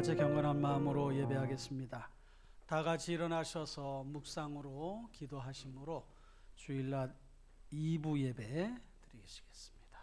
같이 경건한 마음으로 예배하겠습니다. 다 같이 일어나셔서 묵상으로 기도하심으로 주일날 2부 예배 드리시겠습니다.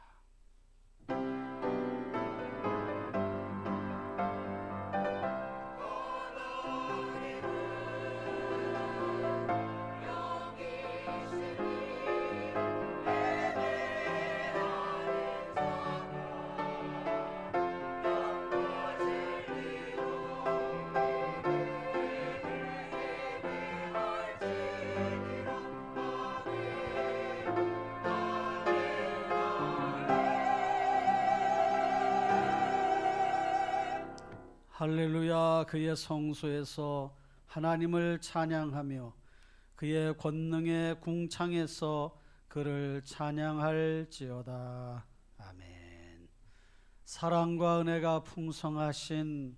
할렐루야. 그의 성소에서 하나님을 찬양하며 그의 권능의 궁창에서 그를 찬양할지어다. 아멘. 사랑과 은혜가 풍성하신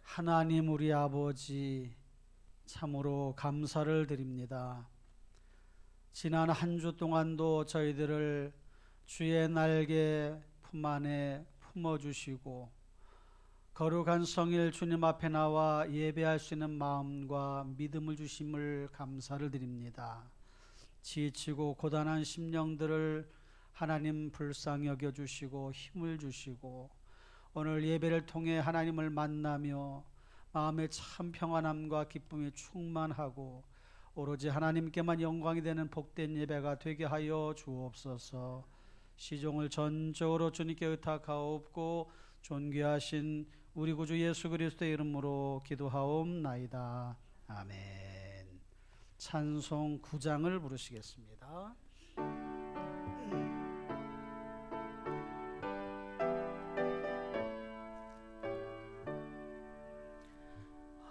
하나님 우리 아버지, 참으로 감사를 드립니다. 지난 한 주 동안도 저희들을 주의 날개 품 안에 품어주시고 거룩한 성일 주님 앞에 나와 예배할 수 있는 마음과 믿음을 주심을 감사를 드립니다. 지치고 고단한 심령들을 하나님 불쌍히 여겨주시고 힘을 주시고 오늘 예배를 통해 하나님을 만나며 마음의 참 평안함과 기쁨이 충만하고 오로지 하나님께만 영광이 되는 복된 예배가 되게 하여 주옵소서. 시종을 전적으로 주님께 의탁하옵고 존귀하신 우리 구주 예수 그리스도의 이름으로 기도하옵나이다. 아멘. 찬송 9장을 부르시겠습니다.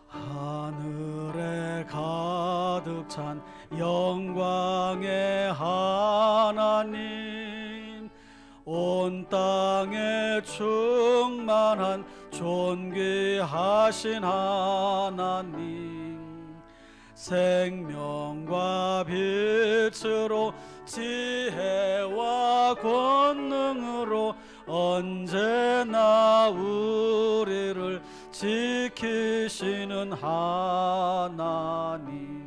하늘에 가득 찬 영광의 하나님, 온 땅에 충만한 존귀하신 하나님, 생명과 빛으로 지혜와 권능으로 언제나 우리를 지키시는 하나님,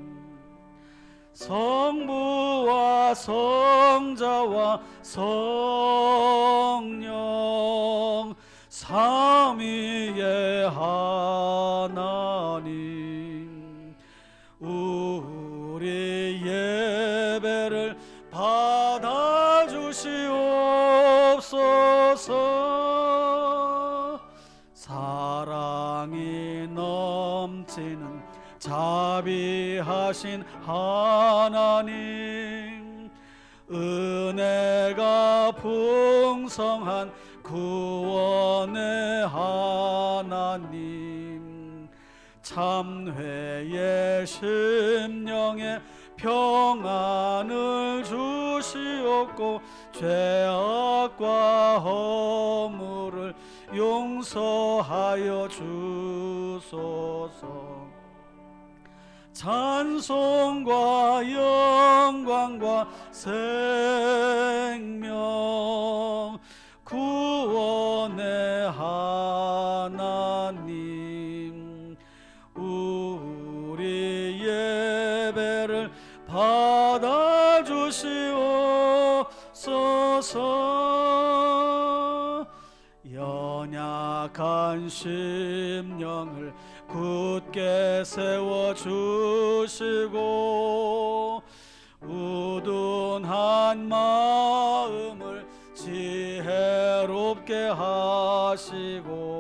성부와 성자와 성령 삼위의 하나님, 우리 예배를 받아주시옵소서. 사랑이 넘치는 자비하신 하나님, 은혜가 풍성한 구원의 하나님, 참회의 심령에 평안을 주시옵고 죄악과 허물을 용서하여 주소서. 찬송과 영광과 생명 구원의 하나님, 우리 예배를 받아주시옵소서. 연약한 심령을 굳게 세워주시고 우둔한 마음을 지혜롭게 하시고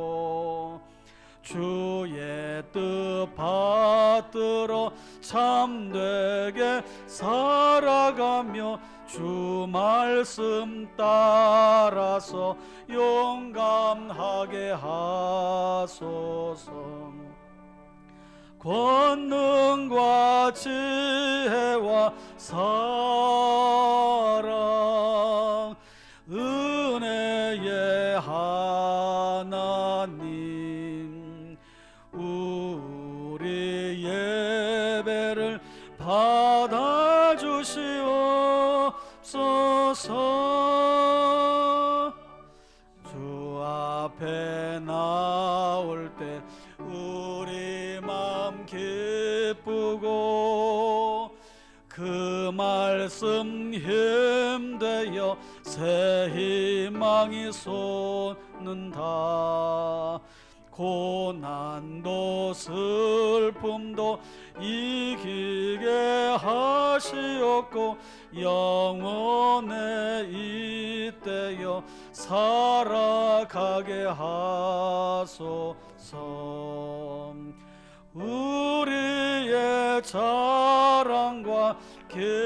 주의 뜻 받들어 참되게 살아가며 주 말씀 따라서 용감하게 하소서. 권능과 지혜와 사랑 은혜의 하나님, 우리 예배를 받아주시옵소서. 주 앞에 나올 때 그 말씀 힘되어 새 희망이 솟는다. 고난도 슬픔도 이기게 하시옵고 영원의 이때여 살아가게 하소서. 우리의 자랑과 기쁨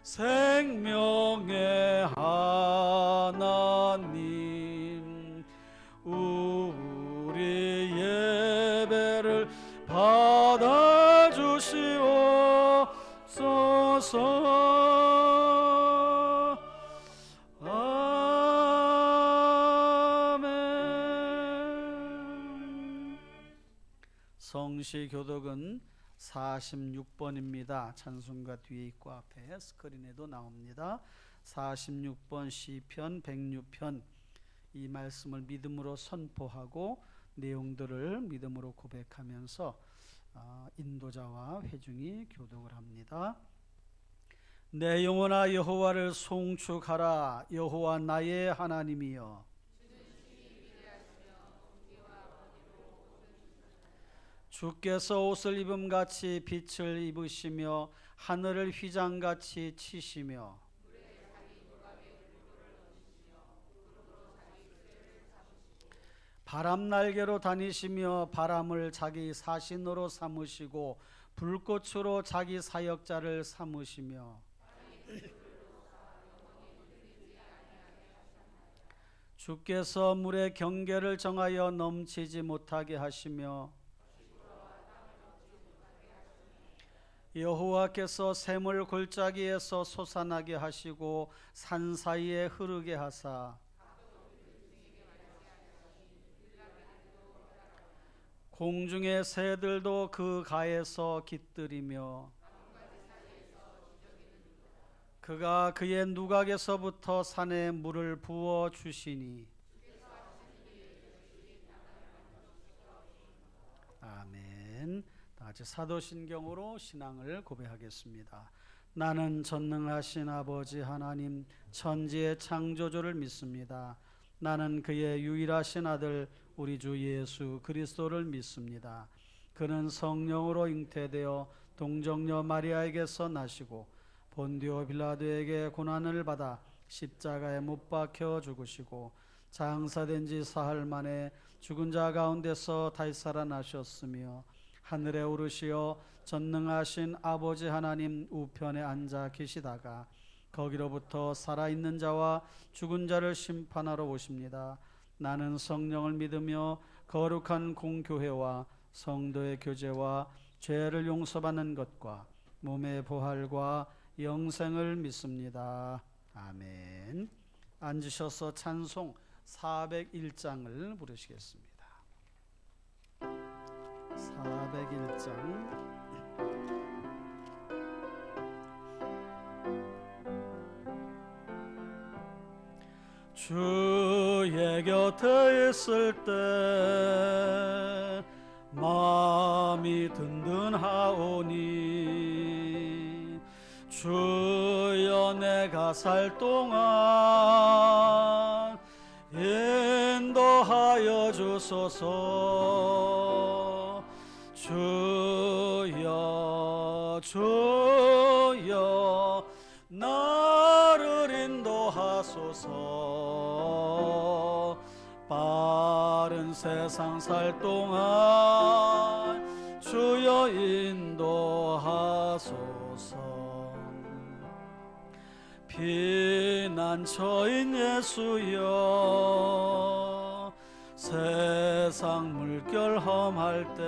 생명의 하나님, 우리 예배를 받아주시옵소서. 아멘. 성시교독은 46번입니다. 찬송가 뒤에 있고 앞에 스크린에도 나옵니다. 46번 시편 106편, 이 말씀을 믿음으로 선포하고 내용들을 믿음으로 고백하면서 인도자와 회중이 교독을 합니다. 내 영혼아 여호와를 송축하라. 여호와 나의 하나님이여, 주께서 옷을 입음같이 빛을 입으시며 하늘을 휘장같이 치시며 바람 날개로 다니시며 바람을 자기 사신으로 삼으시고 불꽃으로 자기 사역자를 삼으시며 주께서 물의 경계를 정하여 넘치지 못하게 하시며 여호와께서 샘을 골짜기에서 솟아나게 하시고 산 사이에 흐르게 하사 공중의 새들도 그 가에서 깃들이며 그가 그의 누각에서부터 산에 물을 부어 주시니. 아멘. 다같이 사도신경으로 신앙을 고백하겠습니다. 나는 전능하신 아버지 하나님 천지의 창조주를 믿습니다. 나는 그의 유일하신 아들 우리 주 예수 그리스도를 믿습니다. 그는 성령으로 잉태되어 동정녀 마리아에게서 나시고 본디오 빌라도에게 고난을 받아 십자가에 못 박혀 죽으시고 장사된 지 사흘 만에 죽은 자 가운데서 다시 살아나셨으며 하늘에 오르시어 전능하신 아버지 하나님 우편에 앉아 계시다가 거기로부터 살아있는 자와 죽은 자를 심판하러 오십니다. 나는 성령을 믿으며 거룩한 공교회와 성도의 교제와 죄를 용서받는 것과 몸의 부활과 영생을 믿습니다. 아멘. 앉으셔서 찬송 401장을 부르시겠습니다. 401장. 주의 곁에 있을 때 마음이 든든하오니 주여 내가 살 동안 인도하여 주소서. 주여 주여 나를 인도하소서. 빠른 세상 살 동안 주여 인도하소서. 피난처인 예수여 세상 물결 험할 땐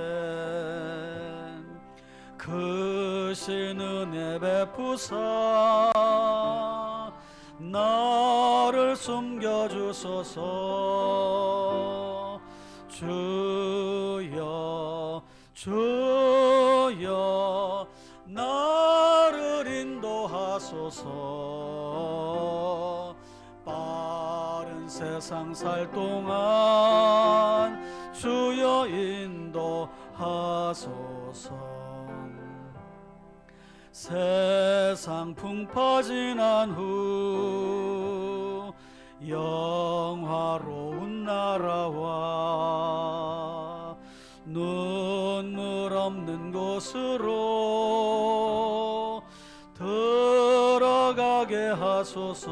크신 은혜 베푸사 나를 숨겨주소서. 주여 주여 나를 인도하소서. 빠른 세상 살 동안 주여 인도하소서. 세상 풍파 지난 후 영화로운 나라와 눈물 없는 곳으로 들어가게 하소서.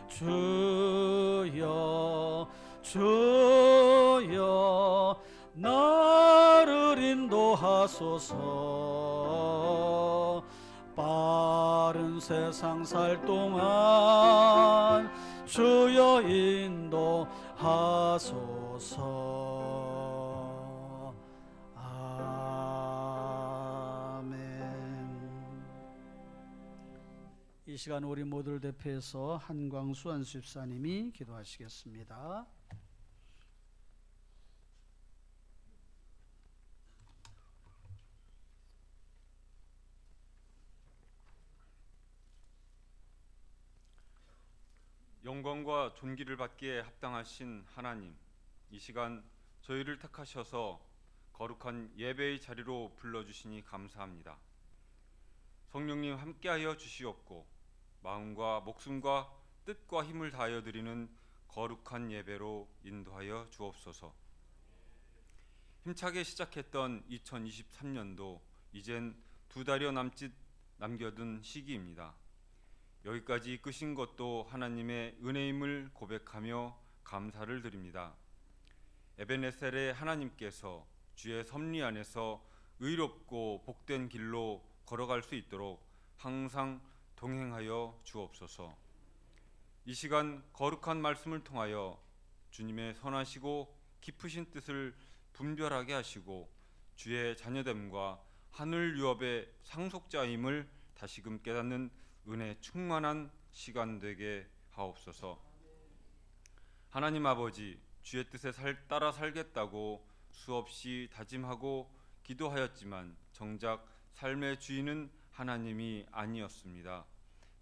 주여 주여 나를 인도하소서. 빠른 세상 살 동안 주여 인도하소서. 아멘. 이 시간 우리 모두를 대표해서 한광수 안수집사님이 기도하시겠습니다. 영광과 존귀를 받기에 합당하신 하나님, 이 시간 저희를 택하셔서 거룩한 예배의 자리로 불러주시니 감사합니다. 성령님 함께하여 주시옵고 마음과 목숨과 뜻과 힘을 다하여 드리는 거룩한 예배로 인도하여 주옵소서. 힘차게 시작했던 2023년도 이젠 2달여 남겨둔 시기입니다. 여기까지 이끄신 것도 하나님의 은혜임을 고백하며 감사를 드립니다. 에베네셀의 하나님께서 주의 섭리 안에서 의롭고 복된 길로 걸어갈 수 있도록 항상 동행하여 주옵소서. 이 시간 거룩한 말씀을 통하여 주님의 선하시고 깊으신 뜻을 분별하게 하시고 주의 자녀됨과 하늘 유업의 상속자임을 다시금 깨닫는 은혜 충만한 시간 되게 하옵소서. 하나님 아버지, 주의 뜻에 따라 살겠다고 수없이 다짐하고 기도하였지만 정작 삶의 주인은 하나님이 아니었습니다.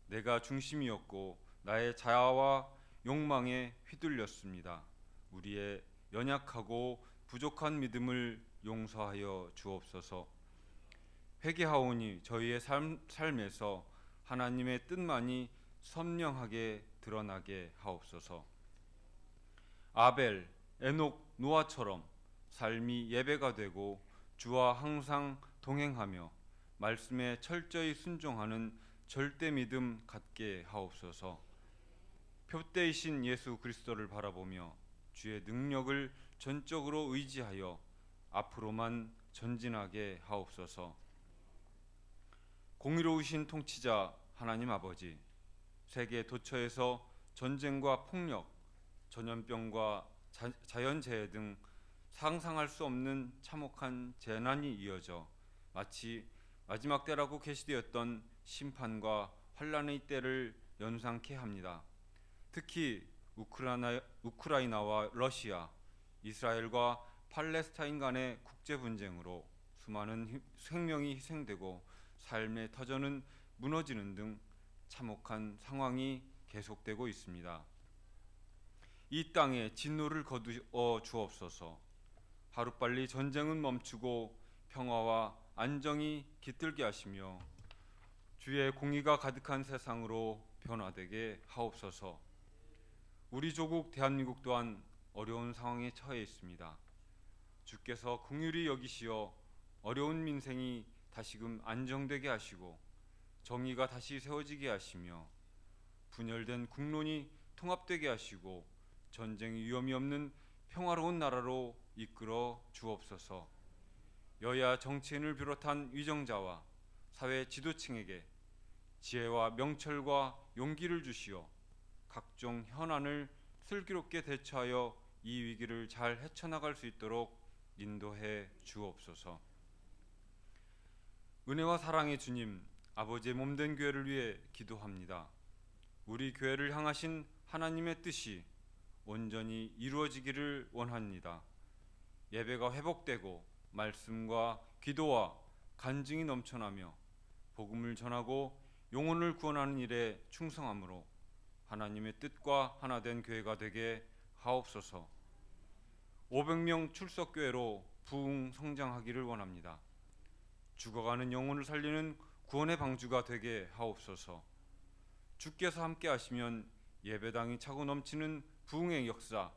내가 중심이었고 나의 자아와 욕망에 휘둘렸습니다. 우리의 연약하고 부족한 믿음을 용서하여 주옵소서. 회개하오니 저희의 삶에서 하나님의 뜻만이 선명하게 드러나게 하옵소서. 아벨, 에녹, 노아처럼 삶이 예배가 되고 주와 항상 동행하며 말씀에 철저히 순종하는 절대 믿음 갖게 하옵소서. 표대이신 예수 그리스도를 바라보며 주의 능력을 전적으로 의지하여 앞으로만 전진하게 하옵소서. 공의로우신 통치자 하나님 아버지, 세계 도처에서 전쟁과 폭력, 전염병과 자연재해 등 상상할 수 없는 참혹한 재난이 이어져 마치 마지막 때라고 계시되었던 심판과 환란의 때를 연상케 합니다. 특히 우크라이나와 러시아, 이스라엘과 팔레스타인 간의 국제 분쟁으로 수많은 생명이 희생되고 삶의 터전은 무너지는 등 참혹한 상황이 계속되고 있습니다. 이 땅에 진노를 거두어 주옵소서. 하루빨리 전쟁은 멈추고 평화와 안정이 깃들게 하시며 주의 공의가 가득한 세상으로 변화되게 하옵소서. 우리 조국 대한민국 또한 어려운 상황에 처해 있습니다. 주께서 긍휼히 여기시어 어려운 민생이 다시금 안정되게 하시고 정의가 다시 세워지게 하시며 분열된 국론이 통합되게 하시고 전쟁 위험이 없는 평화로운 나라로 이끌어 주옵소서. 여야 정치인을 비롯한 위정자와 사회 지도층에게 지혜와 명철과 용기를 주시어 각종 현안을 슬기롭게 대처하여 이 위기를 잘 헤쳐나갈 수 있도록 인도해 주옵소서. 은혜와 사랑의 주님, 아버지의 몸된 교회를 위해 기도합니다. 우리 교회를 향하신 하나님의 뜻이 온전히 이루어지기를 원합니다. 예배가 회복되고 말씀과 기도와 간증이 넘쳐나며 복음을 전하고 영혼을 구원하는 일에 충성함으로 하나님의 뜻과 하나된 교회가 되게 하옵소서. 500명 출석교회로 부흥 성장하기를 원합니다. 죽어가는 영혼을 살리는 구원의 방주가 되게 하옵소서. 주께서 함께 하시면 예배당이 차고 넘치는 부흥의 역사,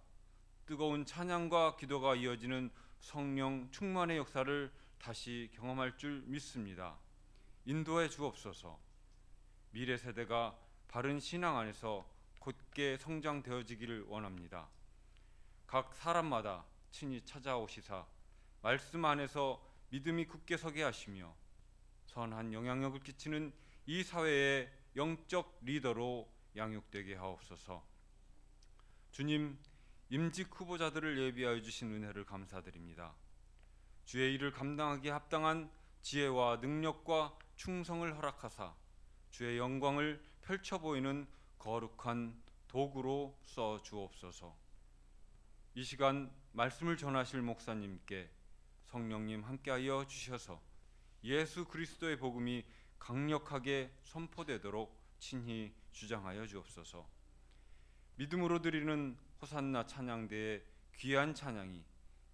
뜨거운 찬양과 기도가 이어지는 성령 충만의 역사를 다시 경험할 줄 믿습니다. 인도해 주옵소서. 미래 세대가 바른 신앙 안에서 곧게 성장되어지기를 원합니다. 각 사람마다 친히 찾아오시사 말씀 안에서 믿음이 굳게 서게 하시며 선한 영향력을 끼치는 이 사회의 영적 리더로 양육되게 하옵소서. 주님, 임직 후보자들을 예비하여 주신 은혜를 감사드립니다. 주의 일을 감당하기에 합당한 지혜와 능력과 충성을 허락하사 주의 영광을 펼쳐 보이는 거룩한 도구로 써 주옵소서. 이 시간 말씀을 전하실 목사님께 성령님 함께하여 주셔서 예수 그리스도의 복음이 강력하게 선포되도록 친히 주장하여 주옵소서. 믿음으로 드리는 호산나 찬양대의 귀한 찬양이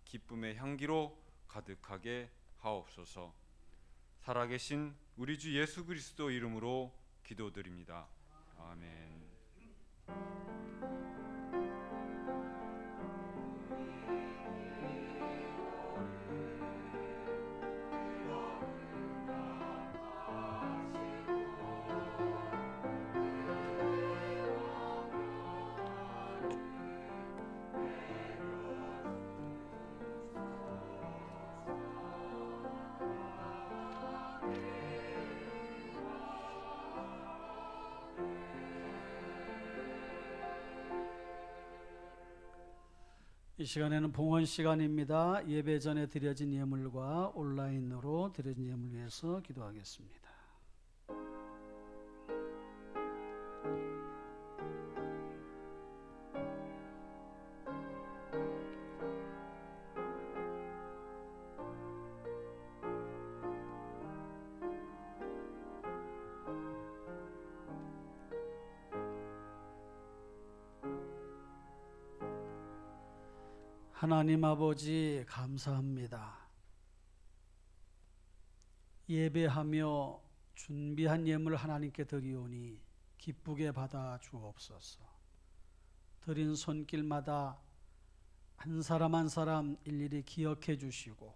기쁨의 향기로 가득하게 하옵소서. 살아계신 우리 주 예수 그리스도 이름으로 기도드립니다. 아멘. 이 시간에는 봉헌 시간입니다. 예배 전에 드려진 예물과 온라인으로 드려진 예물 위해서 기도하겠습니다. 하나님 아버지 감사합니다. 예배하며 준비한 예물 하나님께 드리오니 기쁘게 받아 주옵소서. 드린 손길마다 한 사람 한 사람 일일이 기억해 주시고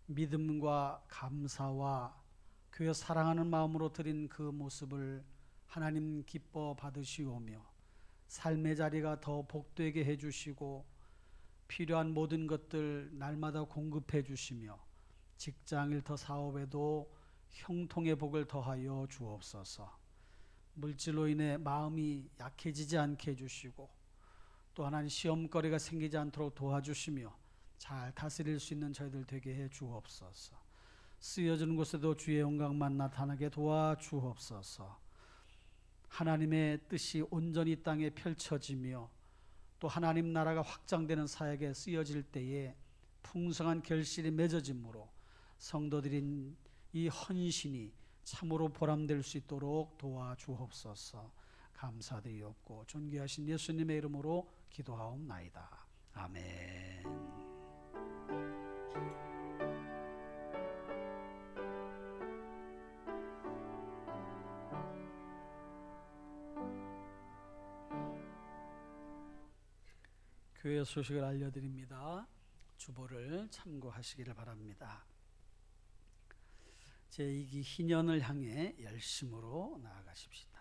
믿음과 감사와 교회 사랑하는 마음으로 드린 그 모습을 하나님 기뻐 받으시오며 삶의 자리가 더 복되게 해주시고 필요한 모든 것들 날마다 공급해 주시며 직장일터 사업에도 형통의 복을 더하여 주옵소서. 물질로 인해 마음이 약해지지 않게 해주시고 또 하나님 시험거리가 생기지 않도록 도와주시며 잘 다스릴 수 있는 저희들 되게 해 주옵소서. 쓰여지는 곳에도 주의 영광만 나타나게 도와주옵소서. 하나님의 뜻이 온전히 땅에 펼쳐지며 또 하나님 나라가 확장되는 사역에 쓰여질 때에 풍성한 결실이 맺어짐으로 성도들인 이 헌신이 참으로 보람될 수 있도록 도와주옵소서. 감사드리옵고 존귀하신 예수님의 이름으로 기도하옵나이다. 아멘. 교회 소식을 알려드립니다. 주보를 참고하시기를 바랍니다. 제2기 희년을 향해 열심으로 나아가십시다.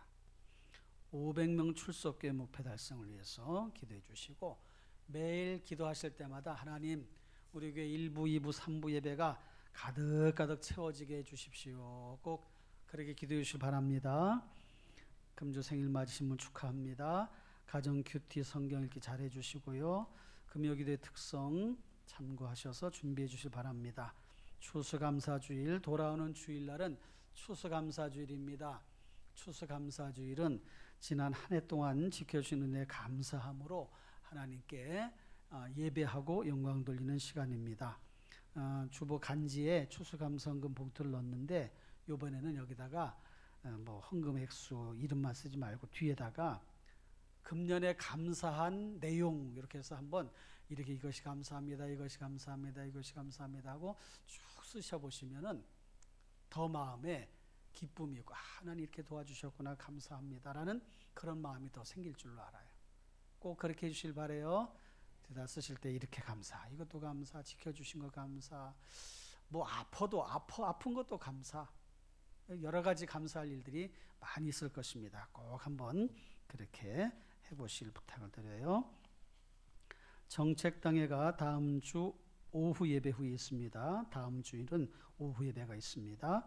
500명 출석교회 목표 달성을 위해서 기도해 주시고 매일 기도하실 때마다 하나님 우리 교회 1부, 2부, 3부 예배가 가득가득 채워지게 해주십시오. 꼭 그렇게 기도해 주시기 바랍니다. 금주 생일 맞으신 분 축하합니다. 가정 큐티 성경 읽기 잘 해주시고요. 금요기도의 특성 참고하셔서 준비해 주시기 바랍니다. 추수감사주일 돌아오는 주일날은 추수감사주일입니다. 추수감사주일은 지난 한 해 동안 지켜주신 은혜 감사함으로 하나님께 예배하고 영광 돌리는 시간입니다. 주보 간지에 추수감사헌금 봉투를 넣었는데 이번에는 여기다가 헌금 액수 이름만 쓰지 말고 뒤에다가 금년에 감사한 내용 이렇게 해서 한번 이렇게 이것이 감사합니다, 이것이 감사합니다, 이것이 감사합니다 하고 쭉 쓰셔보시면은 더 마음에 기쁨이 있고 하나님 이렇게 도와주셨구나 감사합니다라는 그런 마음이 더 생길 줄로 알아요. 꼭 그렇게 해주실 바래요. 대다 쓰실 때 이렇게 감사, 이것도 감사, 지켜주신 거 감사, 뭐 아파도 아픈 것도 감사, 여러 가지 감사할 일들이 많이 있을 것입니다. 꼭 한번 그렇게 해보실 부탁을 드려요. 정책당회가 다음 주 오후 예배 후에 있습니다. 다음 주일은 오후 예배가 있습니다.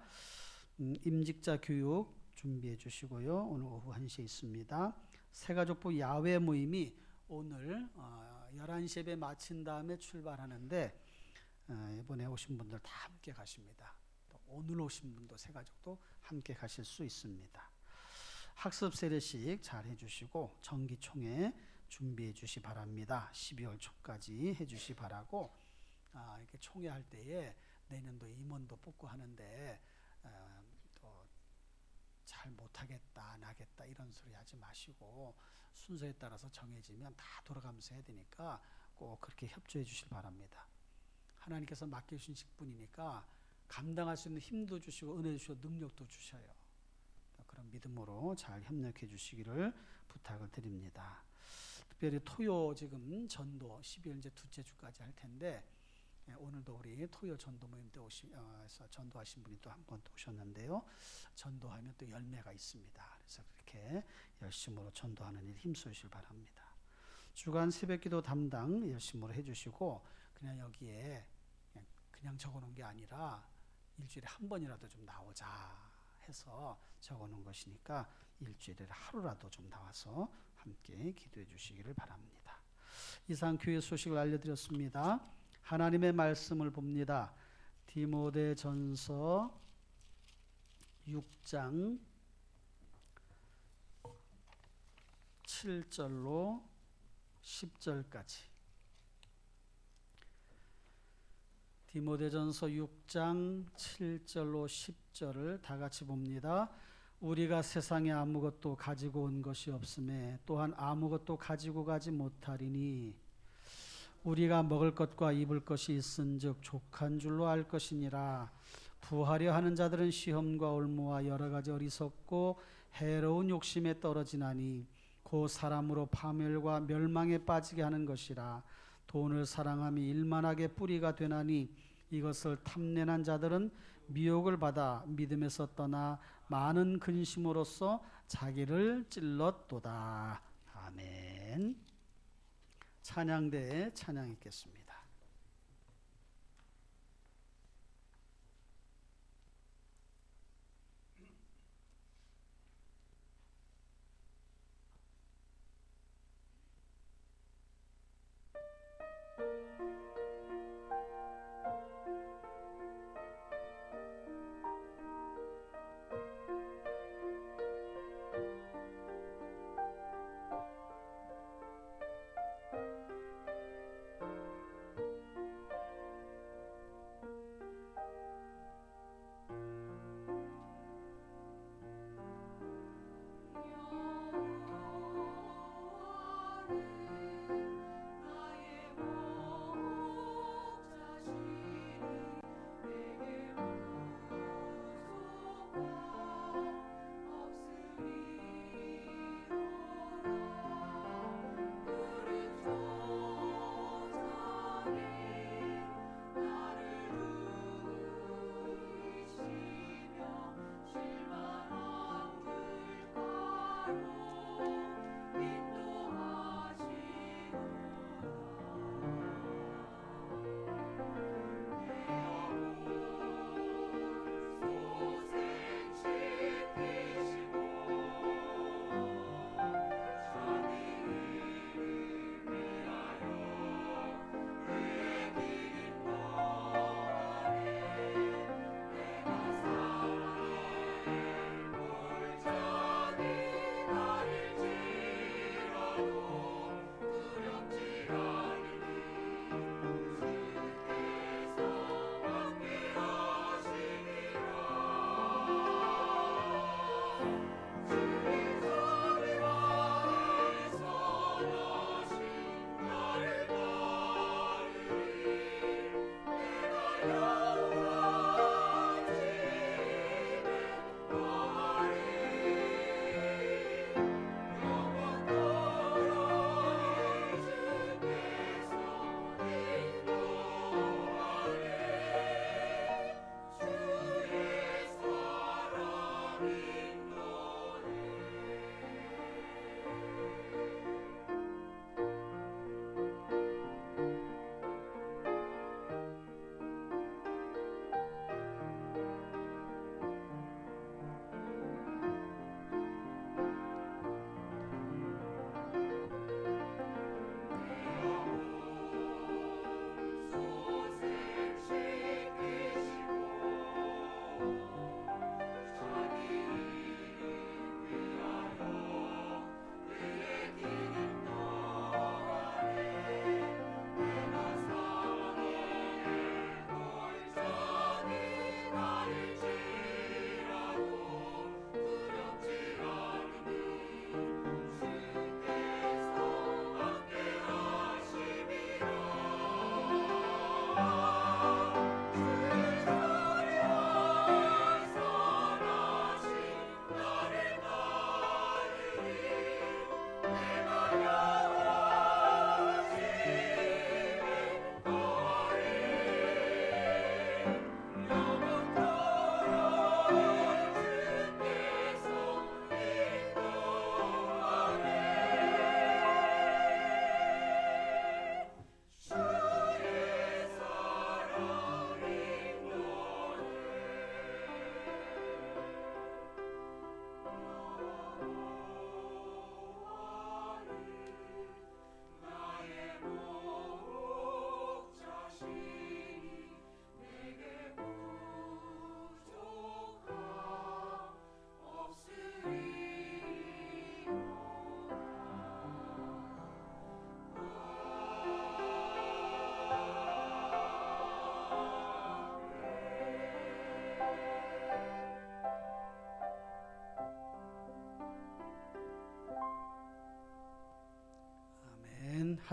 임직자 교육 준비해 주시고요. 오늘 오후 1시에 있습니다. 새가족부 야외 모임이 오늘 11시 예배 마친 다음에 출발하는데 이번에 오신 분들 다 함께 가십니다. 또 오늘 오신 분도 새가족도 함께 가실 수 있습니다. 학습 세례식 잘 해주시고 정기총회 준비해 주시 바랍니다. 12월 초까지 해주시 바라고 이렇게 총회할 때에 내년도 임원도 뽑고 하는데 또 잘 못하겠다 안 하겠다 이런 소리 하지 마시고 순서에 따라서 정해지면 다 돌아가면서 해야 되니까 꼭 그렇게 협조해 주실 바랍니다. 하나님께서 맡겨주신 직분이니까 감당할 수 있는 힘도 주시고 은혜 주시고 능력도 주셔요. 그런 믿음으로 잘 협력해 주시기를 부탁을 드립니다. 특별히 토요 지금 전도 12월 이제 둘째 주까지 할 텐데 오늘도 우리 토요 전도 모임 때 오셔서 전도하신 분이 또 한 번 또 오셨는데요. 전도하면 또 열매가 있습니다. 그래서 그렇게 열심으로 전도하는 일 힘쓰실 바랍니다. 주간 새벽기도 담당 열심으로 해주시고 그냥 여기에 그냥 적어놓은 게 아니라 일주일에 한 번이라도 좀 나오자 해서 적어놓은 것이니까 일주일에 하루라도 좀 나와서 함께 기도해 주시기를 바랍니다. 이상 교회 소식을 알려드렸습니다. 하나님의 말씀을 봅니다. 디모데전서 6장 7절로 10절까지. 디모데전서 6장 7절로 10절을 다 같이 봅니다. 우리가 세상에 아무것도 가지고 온 것이 없음에 또한 아무것도 가지고 가지 못하리니 우리가 먹을 것과 입을 것이 있은즉 족한 줄로 알 것이니라. 부하려 하는 자들은 시험과 올무와 여러 가지 어리석고 해로운 욕심에 떨어지나니 곧 사람으로 파멸과 멸망에 빠지게 하는 것이라. 돈을 사랑함이 일만하게 뿌리가 되나니 이것을 탐내는 자들은 미혹을 받아 믿음에서 떠나 많은 근심으로써 자기를 찔렀도다. 아멘. 찬양대에 찬양 있겠습니다.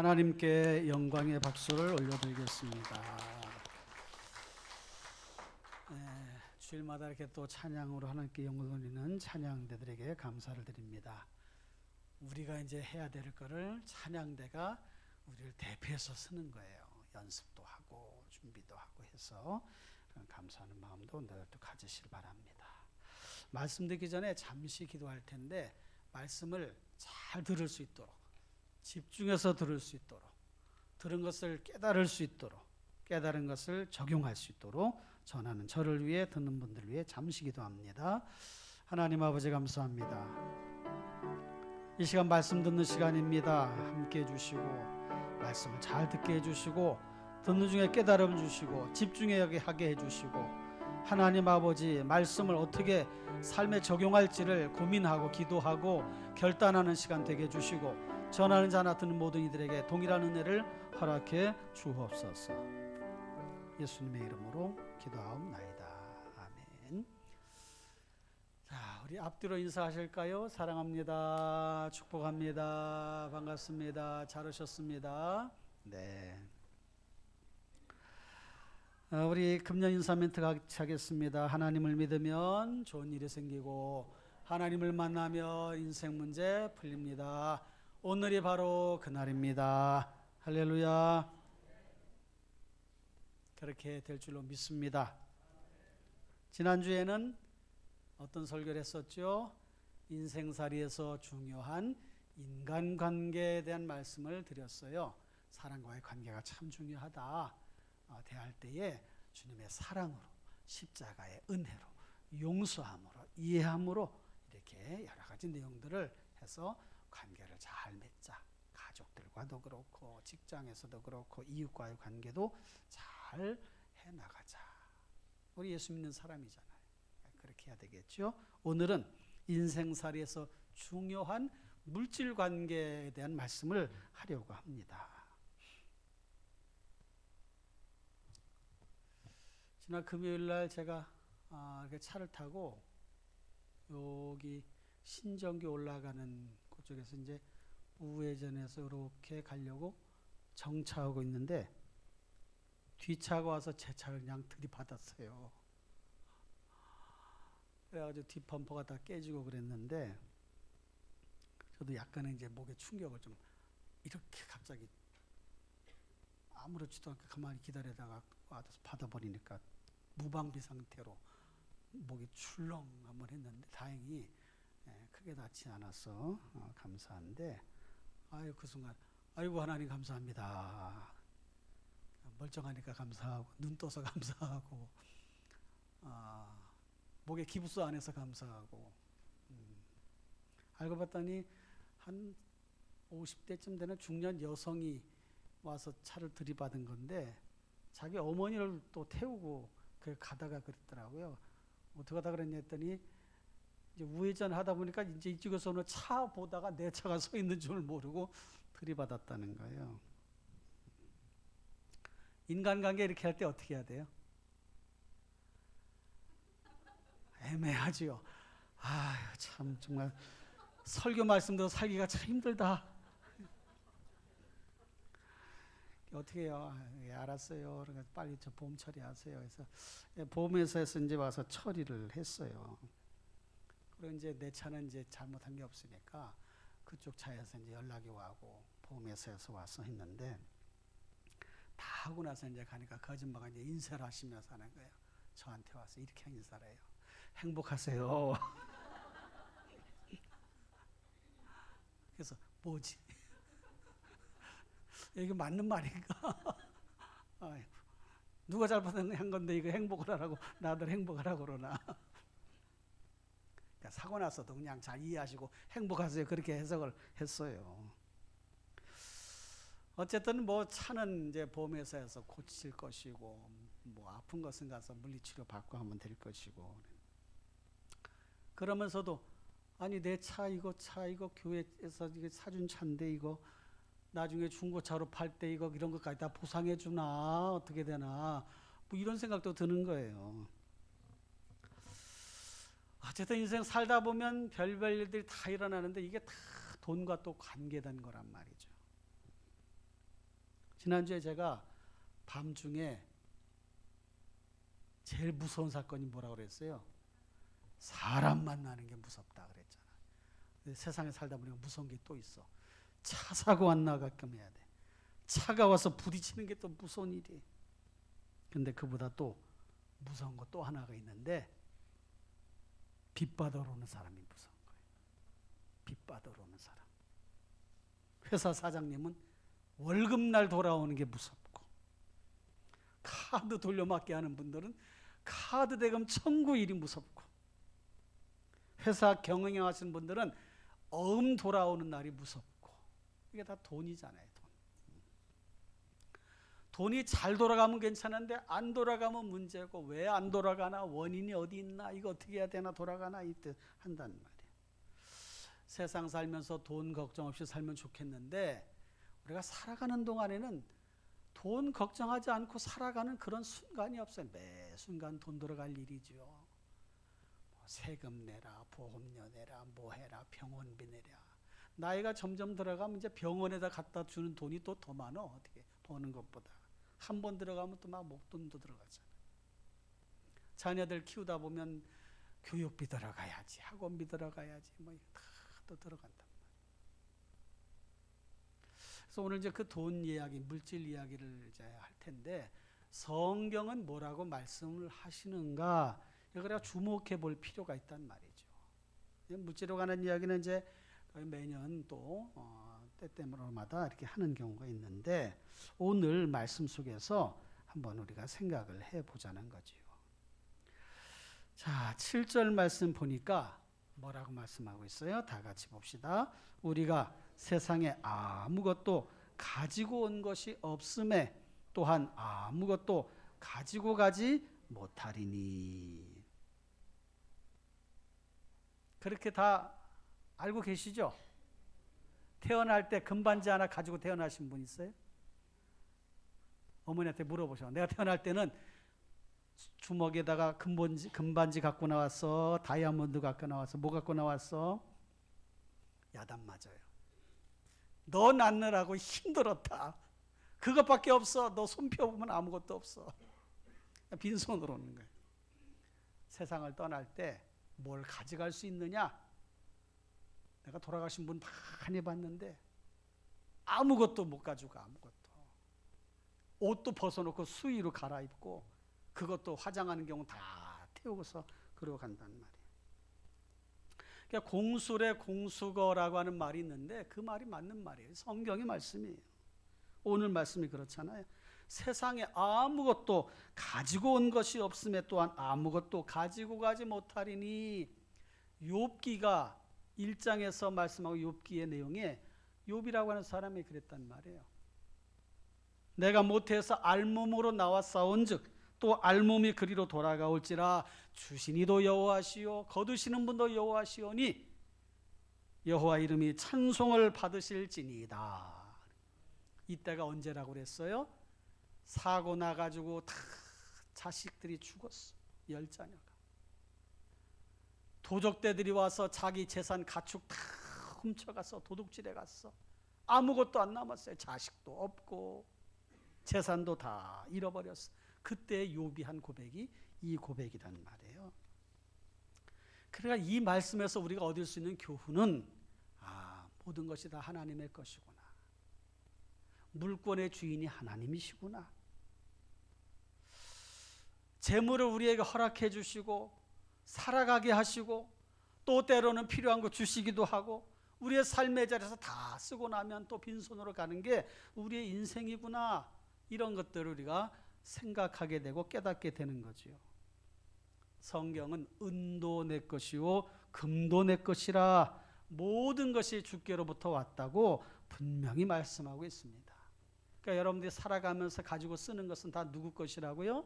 하나님께 영광의 박수를 올려드리겠습니다. 주일마다 이렇게 또 찬양으로 하나님께 영광을 올리는 찬양대들에게 감사를 드립니다. 우리가 이제 해야 될 거를 찬양대가 우리를 대표해서 쓰는 거예요. 연습도 하고 준비도 하고 해서 그런 감사하는 마음도 늘 또 가지시길 바랍니다. 말씀 듣기 전에 잠시 기도할 텐데 말씀을 잘 들을 수 있도록, 집중해서 들을 수 있도록, 들은 것을 깨달을 수 있도록, 깨달은 것을 적용할 수 있도록 전하는 저를 위해, 듣는 분들을 위해 잠시 기도합니다. 하나님 아버지 감사합니다. 이 시간 말씀 듣는 시간입니다. 함께 해주시고 말씀을 잘 듣게 해주시고 듣는 중에 깨달음 주시고 집중하게 해주시고 하나님 아버지 말씀을 어떻게 삶에 적용할지를 고민하고 기도하고 결단하는 시간 되게 해주시고 전하는 자나 듣는 모든 이들에게 동일한 은혜를 허락해 주옵소서. 예수님의 이름으로 기도하옵나이다. 아멘. 자, 우리 앞뒤로 인사하실까요? 사랑합니다. 축복합니다. 반갑습니다. 잘 오셨습니다. 네. 우리 금년 인사 멘트 같이 하겠습니다. 하나님을 믿으면 좋은 일이 생기고 하나님을 만나면 인생 문제 풀립니다. 오늘이 바로 그날입니다. 할렐루야. 그렇게 될 줄로 믿습니다. 지난주에는 어떤 설교를 했었죠? 인생살이에서 중요한 인간관계에 대한 말씀을 드렸어요. 사람과의 관계가 참 중요하다. 대할 때에 주님의 사랑으로, 십자가의 은혜로, 용서함으로, 이해함으로 이렇게 여러 가지 내용들을 해서 관계를 잘 맺자. 가족들과도 그렇고 직장에서도 그렇고 이웃과의 관계도 잘 해나가자. 우리 예수 믿는 사람이잖아요. 그렇게 해야 되겠죠. 오늘은 인생살이에서 중요한 물질 관계에 대한 말씀을 하려고 합니다. 지난 금요일 날 제가 이렇게 차를 타고 여기 신정기 올라가는 그쪽에서 이제 우회전해서 이렇게 가려고 정차하고 있는데 뒷차가 와서 제 차를 그냥 들이받았어요. 그래가지고 뒷범퍼가 다 깨지고 그랬는데 저도 약간의 이제 목에 충격을 좀 이렇게 갑자기 아무렇지도 않게 가만히 기다리다가 와서 받아버리니까 무방비 상태로 목이 출렁 한번 했는데 다행히 크게 다치지 않아서 감사한데 아유 그 순간 아이고 하나님 감사합니다. 멀쩡하니까 감사하고 눈 떠서 감사하고 목에 기부스 안에서 감사하고 알고 봤더니 한 50대쯤 되는 중년 여성이 와서 차를 들이받은 건데 자기 어머니를 또 태우고 그 가다가 그랬더라고요. 어떻게 하다 그랬냐 했더니 이제 우회전 하다 보니까 이제 이쪽에서는 차 보다가 내 차가 서 있는 줄 모르고 들이받았다는 거예요. 인간관계 이렇게 할 때 어떻게 해야 돼요? 애매하지요. 아유 참 정말 설교 말씀도 살기가 참 힘들다. 어떻게 해요? 예, 알았어요. 그러니까 빨리 저 보험 처리하세요. 그래서 보험회사에서 이제 와서 처리를 했어요. 그리고 이제 내 차는 이제 잘못한 게 없으니까 그쪽 차에서 이제 연락이 와고 보험회사에서 와서 했는데 다 하고 나서 이제 가니까 그 아줌마가 이제 인사를 하시면서 하는 거예요. 저한테 와서 이렇게 인사를 해요. 행복하세요. 그래서 뭐지? 이게 맞는 말인가? 아이고, 누가 잘못한 건데 이거 행복을 하라고 나들 행복하라고 그러나? 그러니까 사고 나서도 그냥 잘 이해하시고 행복하세요 그렇게 해석을 했어요. 어쨌든 뭐 차는 이제 보험회사에서 고칠 것이고 뭐 아픈 것은 가서 물리치료 받고 하면 될 것이고 그러면서도 아니 내 차 이거 교회에서 이게 사준 차인데 이거 나중에 중고차로 팔 때 이거 이런 것까지 다 보상해 주나 어떻게 되나 뭐 이런 생각도 드는 거예요. 어쨌든 인생 살다 보면 별별 일들이 다 일어나는데 이게 다 돈과 또 관계된 거란 말이죠. 지난주에 제가 밤중에 제일 무서운 사건이 뭐라고 그랬어요? 사람 만나는 게 무섭다 그랬잖아. 근데 세상에 살다 보니까 무서운 게 또 있어. 차 사고 안 나가끔 해야 돼. 차가 와서 부딪히는 게 또 무서운 일이. 근데 그보다 또 무서운 거 또 하나가 있는데, 빚받으러 오는 사람이 무서운 거예요. 빚받으러 오는 사람. 회사 사장님은 월급날 돌아오는 게 무섭고, 카드 돌려막기 하는 분들은 카드 대금 청구 일이 무섭고, 회사 경영하시는 분들은 어음 돌아오는 날이 무섭고, 이게 다 돈이잖아요. 돈이 잘 돌아가면 괜찮은데 안 돌아가면 문제고, 왜 안 돌아가나, 원인이 어디 있나, 이거 어떻게 해야 되나, 돌아가나, 이때 한단 말이에요. 세상 살면서 돈 걱정 없이 살면 좋겠는데, 우리가 살아가는 동안에는 돈 걱정하지 않고 살아가는 그런 순간이 없어요. 매 순간 돈 들어갈 일이죠. 세금 내라, 보험료 내라, 뭐 해라, 병원비 내라. 나이가 점점 들어가면 이제 병원에다 갖다 주는 돈이 또 더 많아. 어떻게 버는 것보다. 한 번 들어가면 또 막 목돈도 들어가잖아. 자녀들 키우다 보면 교육비 들어가야지, 학원비 들어가야지, 뭐 다 또 들어간단 말이야. 그래서 오늘 이제 그 돈 이야기, 물질 이야기를 이제 할 텐데, 성경은 뭐라고 말씀을 하시는가, 이거를 주목해 볼 필요가 있단 말이죠. 물질로 가는 이야기는 이제 매년 또 때때마다 이렇게 하는 경우가 있는데, 오늘 말씀 속에서 한번 우리가 생각을 해보자는 거지요. 자, 7절 말씀 보니까 뭐라고 말씀하고 있어요? 다 같이 봅시다. 우리가 세상에 아무것도 가지고 온 것이 없음에 또한 아무것도 가지고 가지 못하리니. 그렇게 다 알고 계시죠? 태어날 때 금반지 하나 가지고 태어나신 분 있어요? 어머니한테 물어보셔. 내가 태어날 때는 주먹에다가 금반지 갖고 나왔어? 다이아몬드 갖고 나왔어? 뭐 갖고 나왔어? 야단 맞아요. 너 낳느라고 힘들었다. 그것밖에 없어. 너 손 펴보면 아무것도 없어. 빈손으로 오는 거예요. 세상을 떠날 때 뭘 가져갈 수 있느냐? 내가 돌아가신 분 많이 봤는데 아무것도 못 가지고, 아무것도. 옷도 벗어놓고 수의로 갈아입고, 그것도 화장하는 경우 다 태우고서 그러고 간단 말이에요. 그러니까 공수래 공수거라고 하는 말이 있는데, 그 말이 맞는 말이에요. 성경의 말씀이에요. 오늘 말씀이 그렇잖아요. 세상에 아무것도 가지고 온 것이 없음에 또한 아무것도 가지고 가지 못하리니. 욥기가 1장에서 말씀하고 욥기의 내용에 욥이라고 하는 사람이 그랬단 말이에요. 내가 모태에서 알몸으로 나와 싸운즉 또 알몸이 그리로 돌아가올지라. 주시니도 여호와시요 거두시는 분도 여호와시오니 여호와 이름이 찬송을 받으실지니이다. 이때가 언제라고 그랬어요? 사고 나가지고 다 자식들이 죽었어. 10자녀가. 도적대들이 와서 자기 재산 가축 다 훔쳐가서 도둑질해 갔어. 아무것도 안 남았어요. 자식도 없고 재산도 다 잃어버렸어. 그때 욥이 한 고백이 이 고백이란 말이에요. 그러니까 이 말씀에서 우리가 얻을 수 있는 교훈은, 모든 것이 다 하나님의 것이구나. 물권의 주인이 하나님이시구나. 재물을 우리에게 허락해 주시고 살아가게 하시고, 또 때로는 필요한 거 주시기도 하고, 우리의 삶의 자리에서 다 쓰고 나면 또 빈손으로 가는 게 우리의 인생이구나. 이런 것들을 우리가 생각하게 되고 깨닫게 되는 거지요. 성경은 은도 내 것이요 금도 내 것이라, 모든 것이 주께로부터 왔다고 분명히 말씀하고 있습니다. 그러니까 여러분들이 살아가면서 가지고 쓰는 것은 다 누구 것이라고요?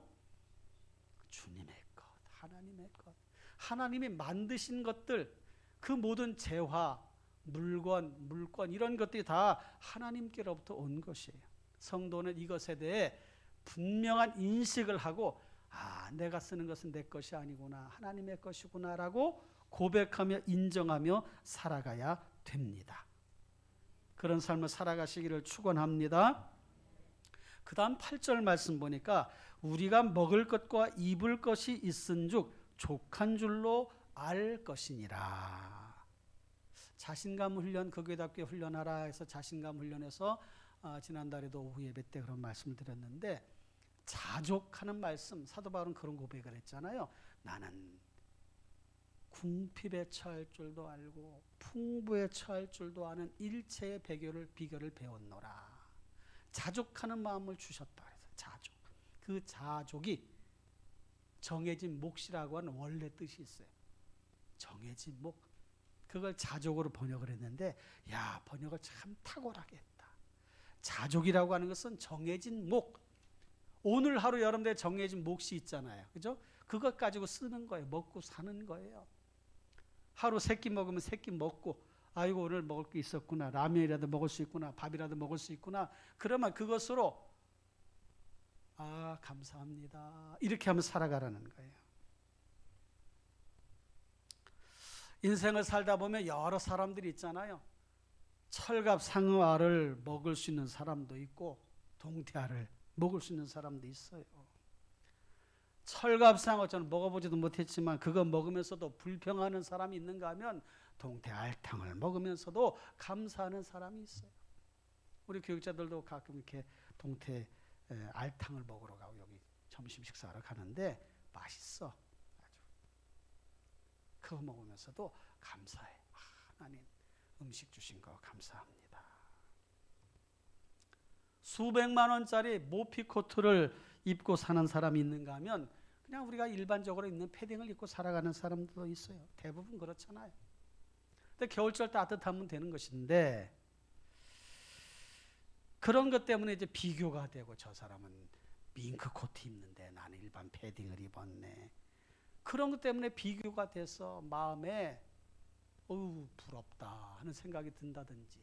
주님의 것, 하나님의 것. 하나님이 만드신 것들, 그 모든 재화, 물건 이런 것들이 다 하나님께로부터 온 것이에요. 성도는 이것에 대해 분명한 인식을 하고, 내가 쓰는 것은 내 것이 아니구나, 하나님의 것이구나 라고 고백하며 인정하며 살아가야 됩니다. 그런 삶을 살아가시기를 축원합니다. 그 다음 8절 말씀 보니까 우리가 먹을 것과 입을 것이 있은즉 족한 줄로 알 것이니라. 자신감 훈련, 거기에답게 훈련하라 해서 자신감 훈련해서 지난달에도 오후 예배 때 그런 말씀을 드렸는데, 자족하는 말씀, 사도 바울은 그런 고백을 했잖아요. 나는 궁핍에 처할 줄도 알고 풍부에 처할 줄도 아는 일체의 비결을 배웠노라. 자족하는 마음을 주셨다. 그래서 자족. 그 자족이 정해진 몫이라고 하는 원래 뜻이 있어요. 정해진 몫. 그걸 자족으로 번역을 했는데, 야, 번역을 참 탁월하게 했다. 자족이라고 하는 것은 정해진 몫. 오늘 하루 여러분들의 정해진 몫이 있잖아요. 그죠? 그것 가지고 쓰는 거예요. 먹고 사는 거예요. 하루 3끼 먹으면 3끼 먹고, 아이고 오늘 먹을 게 있었구나, 라면이라도 먹을 수 있구나, 밥이라도 먹을 수 있구나, 그러면 그것으로 감사합니다, 이렇게 하면 살아가라는 거예요. 인생을 살다 보면 여러 사람들이 있잖아요. 철갑 상어알을 먹을 수 있는 사람도 있고 동태알을 먹을 수 있는 사람도 있어요. 철갑상어 저는 먹어보지도 못했지만 그거 먹으면서도 불평하는 사람이 있는가 하면 동태알탕을 먹으면서도 감사하는 사람이 있어요. 우리 교육자들도 가끔 이렇게 동태알탕을 먹으러 가고 여기 점심 식사하러 가는데 맛있어. 아주. 그거 먹으면서도 감사해. 하나님 음식 주신 거 감사합니다. 수백만 원짜리 모피코트를 입고 사는 사람이 있는가 하면 그냥 우리가 일반적으로 입는 패딩을 입고 살아가는 사람들도 있어요. 대부분 그렇잖아요. 근데 겨울철 따뜻하면 되는 것인데, 그런 것 때문에 이제 비교가 되고, 저 사람은 밍크 코트 입는데 나는 일반 패딩을 입었네. 그런 것 때문에 비교가 돼서 마음에 부럽다 하는 생각이 든다든지,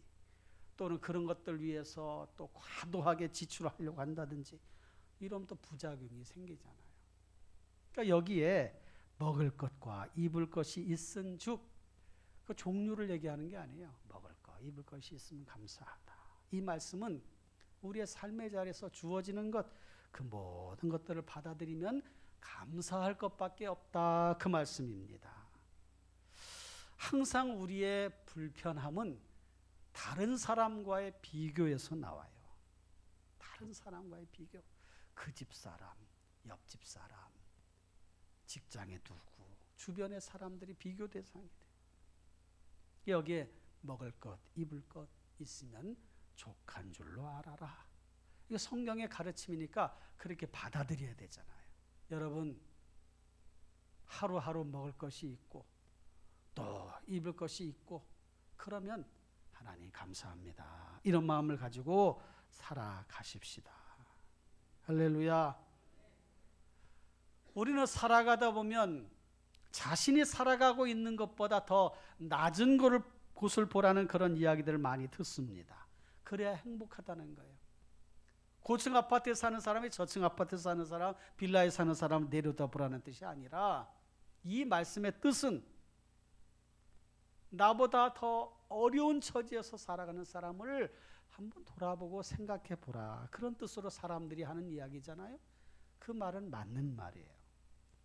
또는 그런 것들 위해서 또 과도하게 지출하려고 한다든지, 이러면 또 부작용이 생기잖아요. 그러니까 여기에 먹을 것과 입을 것이 있은즉, 그 종류를 얘기하는 게 아니에요. 먹을 것, 입을 것이 있으면 감사하다. 이 말씀은 우리의 삶의 자리에서 주어지는 것, 그 모든 것들을 받아들이면 감사할 것밖에 없다, 그 말씀입니다. 항상 우리의 불편함은 다른 사람과의 비교에서 나와요. 다른 사람과의 비교. 그 집 사람, 옆집 사람, 직장의 누구, 주변의 사람들이 비교 대상이 돼요. 여기에 먹을 것, 입을 것 있으면 족한 줄로 알아라. 이거 성경의 가르침이니까 그렇게 받아들여야 되잖아요. 여러분, 하루하루 먹을 것이 있고 또 입을 것이 있고, 그러면 하나님 감사합니다, 이런 마음을 가지고 살아가십시다. 할렐루야. 우리는 살아가다 보면 자신이 살아가고 있는 것보다 더 낮은 곳을 보라는 그런 이야기들을 많이 듣습니다. 그래야 행복하다는 거예요. 고층 아파트에 사는 사람이 저층 아파트에 사는 사람, 빌라에 사는 사람을 내려다보라는 뜻이 아니라, 이 말씀의 뜻은 나보다 더 어려운 처지에서 살아가는 사람을 한번 돌아보고 생각해 보라, 그런 뜻으로 사람들이 하는 이야기잖아요. 그 말은 맞는 말이에요.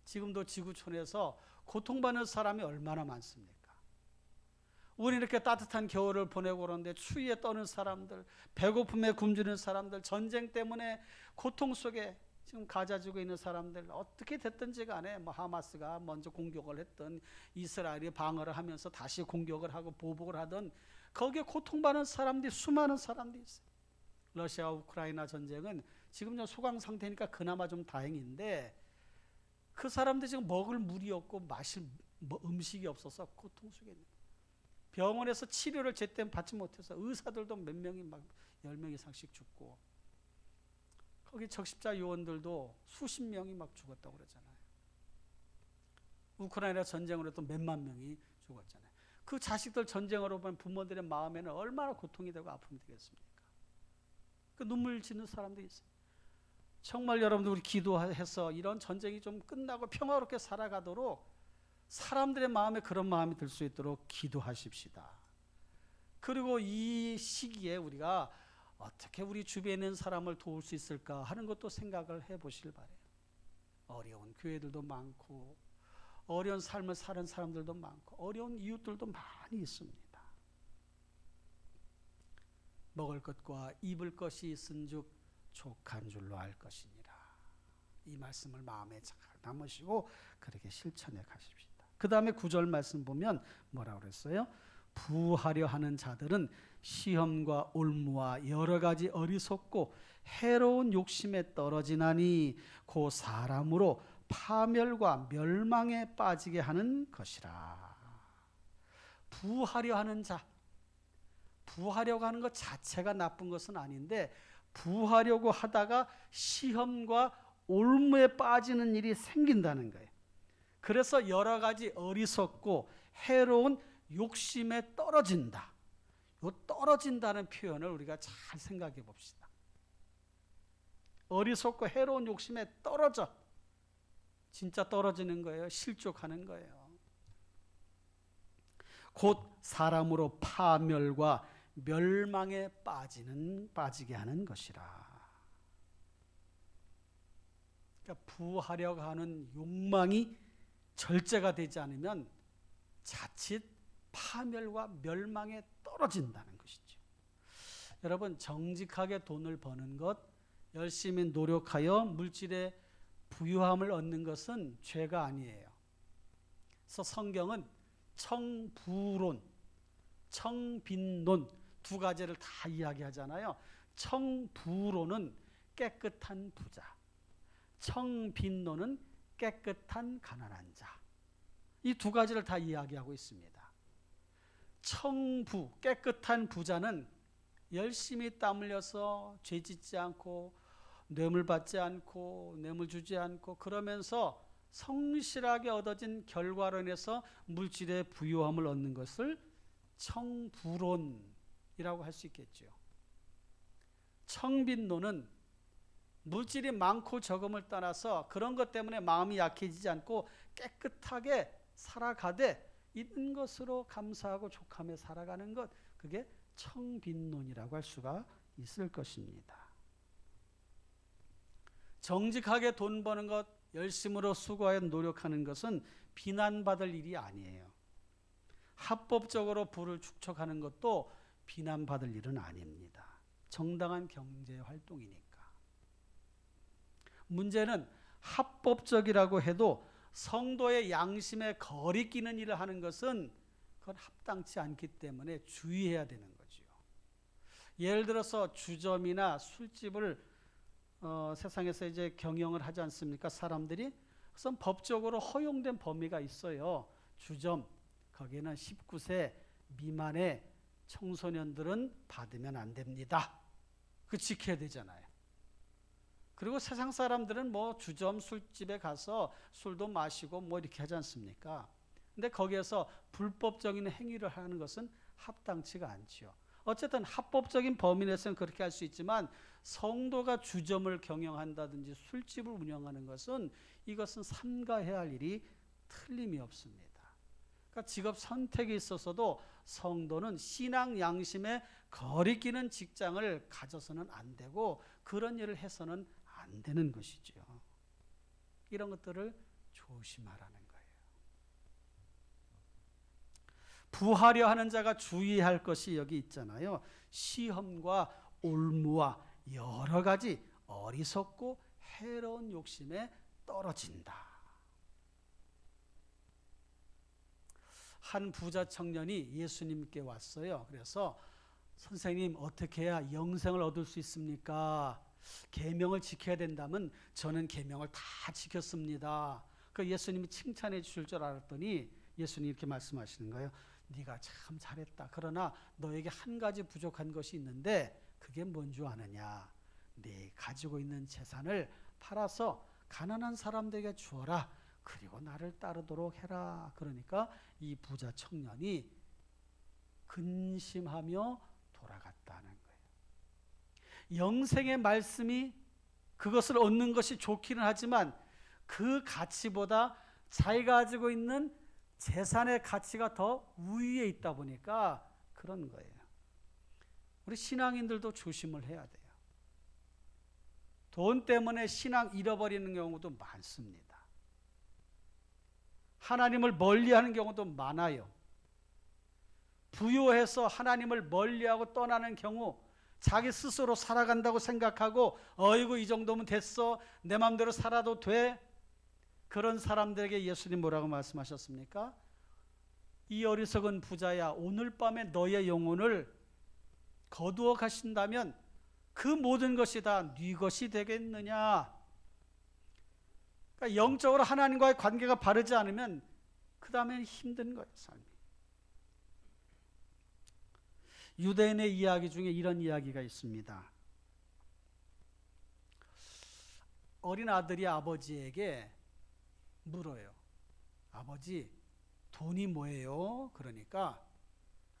지금도 지구촌에서 고통받는 사람이 얼마나 많습니까? 우리 이렇게 따뜻한 겨울을 보내고 그러는데 추위에 떠는 사람들, 배고픔에 굶주리는 사람들, 전쟁 때문에 고통 속에 지금 가자지구에 있는 사람들, 어떻게 됐든지 간에 하마스가 먼저 공격을 했던, 이스라엘이 방어를 하면서 다시 공격을 하고 보복을 하던, 거기에 고통받는 사람들이, 수많은 사람들이 있어요. 러시아와 우크라이나 전쟁은 지금 소강 상태니까 그나마 좀 다행인데, 그 사람들 지금 먹을 물이 없고 마실 음식이 없어서 고통 속에 있는 거예요. 병원에서 치료를 제때 받지 못해서 의사들도 몇 명이 막 10명 이상씩 죽고, 거기 적십자 요원들도 수십 명이 막 죽었다고 그러잖아요. 우크라이나 전쟁으로 또 몇만 명이 죽었잖아요. 그 자식들 전쟁으로 보면 부모들의 마음에는 얼마나 고통이 되고 아픔이 되겠습니까? 그 눈물 짓는 사람들이 있어요. 정말 여러분들, 우리 기도해서 이런 전쟁이 좀 끝나고 평화롭게 살아가도록 사람들의 마음에 그런 마음이 들 수 있도록 기도하십시다. 그리고 이 시기에 우리가 어떻게 우리 주변에 있는 사람을 도울 수 있을까 하는 것도 생각을 해보시길 바래요. 어려운 교회들도 많고 어려운 삶을 사는 사람들도 많고 어려운 이웃들도 많이 있습니다. 먹을 것과 입을 것이 있은즉 족한 줄로 알 것이니라. 이 말씀을 마음에 잘 담으시고 그렇게 실천해 가십시다. 그 다음에 9절 말씀 보면 뭐라고 그랬어요? 부하려 하는 자들은 시험과 올무와 여러 가지 어리석고 해로운 욕심에 떨어지나니 그 사람으로 파멸과 멸망에 빠지게 하는 것이라. 부하려 하는 자, 부하려고 하는 것 자체가 나쁜 것은 아닌데 부하려고 하다가 시험과 올무에 빠지는 일이 생긴다는 거예요. 그래서 여러 가지 어리석고 해로운 욕심에 떨어진다. 이 떨어진다는 표현을 우리가 잘 생각해 봅시다. 어리석고 해로운 욕심에 떨어져. 진짜 떨어지는 거예요. 실족하는 거예요. 곧 사람으로 파멸과 멸망에 빠지게 하는 것이라. 그러니까 부하려고 하는 욕망이 절제가 되지 않으면 자칫 파멸과 멸망에 떨어진다는 것이죠. 여러분, 정직하게 돈을 버는 것, 열심히 노력하여 물질의 부유함을 얻는 것은 죄가 아니에요. 그래서 성경은 청부론, 청빈론 두 가지를 다 이야기하잖아요. 청부론은 깨끗한 부자, 청빈론은 깨끗한 가난한 자. 이 두 가지를 다 이야기하고 있습니다. 청부, 깨끗한 부자는 열심히 땀 흘려서 죄 짓지 않고 뇌물 받지 않고 뇌물 주지 않고 그러면서 성실하게 얻어진 결과로 인해서 물질의 부유함을 얻는 것을 청부론이라고 할 수 있겠죠. 청빈론은 물질이 많고 적음을 떠나서 그런 것 때문에 마음이 약해지지 않고 깨끗하게 살아가되 있는 것으로 감사하고 족하며 살아가는 것, 그게 청빈론이라고 할 수가 있을 것입니다. 정직하게 돈 버는 것, 열심으로 수고하여 노력하는 것은 비난받을 일이 아니에요. 합법적으로 부를 축적하는 것도 비난받을 일은 아닙니다. 정당한 경제 활동이니까. 문제는 합법적이라고 해도 성도의 양심에 거리끼는 일을 하는 것은 그건 합당치 않기 때문에 주의해야 되는 거죠. 예를 들어서 주점이나 술집을 세상에서 이제 경영을 하지 않습니까? 사람들이. 그래서 법적으로 허용된 범위가 있어요. 주점, 거기는 19세 미만의 청소년들은 받으면 안 됩니다. 그 지켜야 되잖아요. 그리고 세상 사람들은 뭐 주점, 술집에 가서 술도 마시고 뭐 이렇게 하지 않습니까? 근데 거기에서 불법적인 행위를 하는 것은 합당치가 않지요. 어쨌든 합법적인 범위 내에서는 그렇게 할 수 있지만 성도가 주점을 경영한다든지 술집을 운영하는 것은 이것은 삼가해야 할 일이 틀림이 없습니다. 그러니까 직업 선택에 있어서도 성도는 신앙 양심에 거리끼는 직장을 가져서는 안 되고 그런 일을 해서는 안 되는 것이죠. 이런 것들을 조심하라는 거예요. 부하려 하는 자가 주의할 것이 여기 있잖아요. 시험과 올무와 여러 가지 어리석고 해로운 욕심에 떨어진다. 한 부자 청년이 예수님께 왔어요. 그래서 선생님, 어떻게 해야 영생을 얻을 수 있습니까? 계명을 지켜야 된다면 저는 계명을 다 지켰습니다. 그 예수님이 칭찬해 주실 줄 알았더니 예수님이 이렇게 말씀하시는 거예요. 네가 참 잘했다. 그러나 너에게 한 가지 부족한 것이 있는데 그게 뭔 줄 아느냐? 네 가지고 있는 재산을 팔아서 가난한 사람들에게 주어라. 그리고 나를 따르도록 해라. 그러니까 이 부자 청년이 근심하며 돌아갔다는 거예요. 영생의 말씀이 그것을 얻는 것이 좋기는 하지만 그 가치보다 자기가 가지고 있는 재산의 가치가 더 우위에 있다 보니까 그런 거예요. 우리 신앙인들도 조심을 해야 돼요. 돈 때문에 신앙 잃어버리는 경우도 많습니다. 하나님을 멀리하는 경우도 많아요. 부요해서 하나님을 멀리하고 떠나는 경우, 자기 스스로 살아간다고 생각하고 어이구 이 정도면 됐어, 내 마음대로 살아도 돼, 그런 사람들에게 예수님 뭐라고 말씀하셨습니까? 이 어리석은 부자야, 오늘 밤에 너의 영혼을 거두어 가신다면 그 모든 것이 다 네 것이 되겠느냐. 그러니까 영적으로 하나님과의 관계가 바르지 않으면 그 다음엔 힘든 거예요, 삶이. 유대인의 이야기 중에 이런 이야기가 있습니다. 어린 아들이 아버지에게 물어요. 아버지, 돈이 뭐예요? 그러니까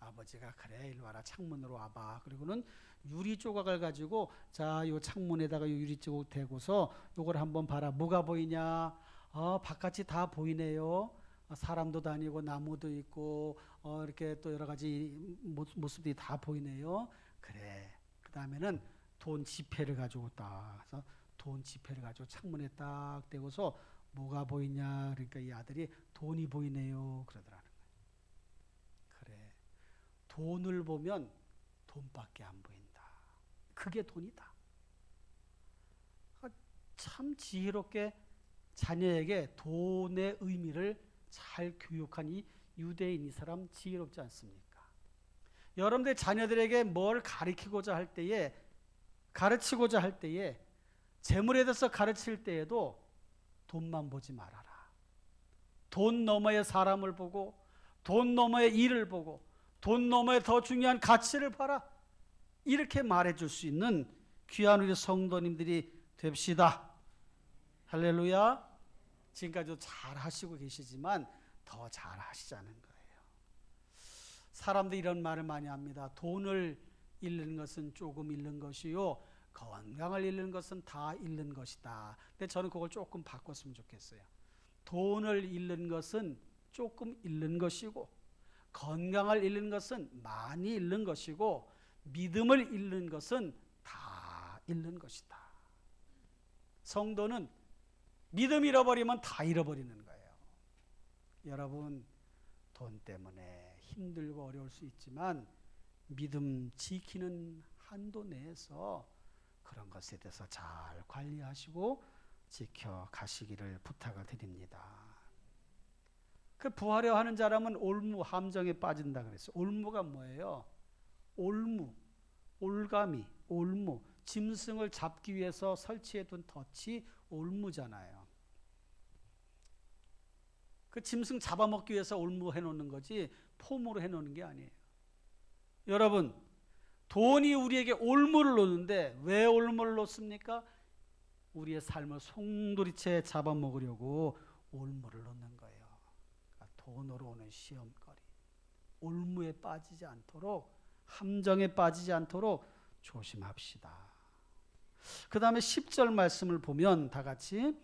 아버지가 그래, 일로 와라, 창문으로 와봐. 그리고는 유리 조각을 가지고 자, 요 창문에다가 요 유리 조각 대고서 요걸 한번 봐라. 뭐가 보이냐? 바깥이 다 보이네요. 사람도 다니고 나무도 있고 이렇게 또 여러 가지 모습들이 다 보이네요. 그래. 그 다음에는 돈 지폐를 가지고 딱 해서 돈 지폐를 가지고 창문에 딱 대고서 뭐가 보이냐? 그러니까 이 아들이 돈이 보이네요. 그러더라는 거예요. 그래. 돈을 보면 돈밖에 안 보인다. 그게 돈이다. 참 지혜롭게 자녀에게 돈의 의미를 잘 교육한 이 유대인 이 사람 지혜롭지 않습니까? 여러분들 자녀들에게 뭘 가르치고자 할 때에 재물에 대해서 가르칠 때에도 돈만 보지 말아라. 돈 너머의 사람을 보고, 돈 너머의 일을 보고, 돈 너머의 더 중요한 가치를 봐라. 이렇게 말해줄 수 있는 귀한 우리 성도님들이 됩시다. 할렐루야. 지금까지도 잘 하시고 계시지만 더 잘 하시자는 거예요. 사람들이 이런 말을 많이 합니다. 돈을 잃는 것은 조금 잃는 것이요, 건강을 잃는 것은 다 잃는 것이다. 근데 저는 그걸 조금 바꿨으면 좋겠어요. 돈을 잃는 것은 조금 잃는 것이고, 건강을 잃는 것은 많이 잃는 것이고, 믿음을 잃는 것은 다 잃는 것이다. 성도는 믿음 잃어버리면 다 잃어버리는 거예요. 여러분, 돈 때문에 힘들고 어려울 수 있지만 믿음 지키는 한도 내에서 그런 것에 대해서 잘 관리하시고 지켜가시기를 부탁을 드립니다. 그 부하려 하는 자라면 올무 함정에 빠진다 그랬어요. 올무가 뭐예요? 올무, 올가미, 올무, 짐승을 잡기 위해서 설치해둔 덫이 올무잖아요. 그 짐승 잡아먹기 위해서 올무 해놓는 거지 폼으로 해놓는 게 아니에요. 여러분, 돈이 우리에게 올무를 놓는데 왜 올무를 놓습니까? 우리의 삶을 송두리째 잡아먹으려고 올무를 놓는 거예요. 그러니까 돈으로 오는 시험거리, 올무에 빠지지 않도록, 함정에 빠지지 않도록 조심합시다. 그 다음에 10절 말씀을 보면 다 같이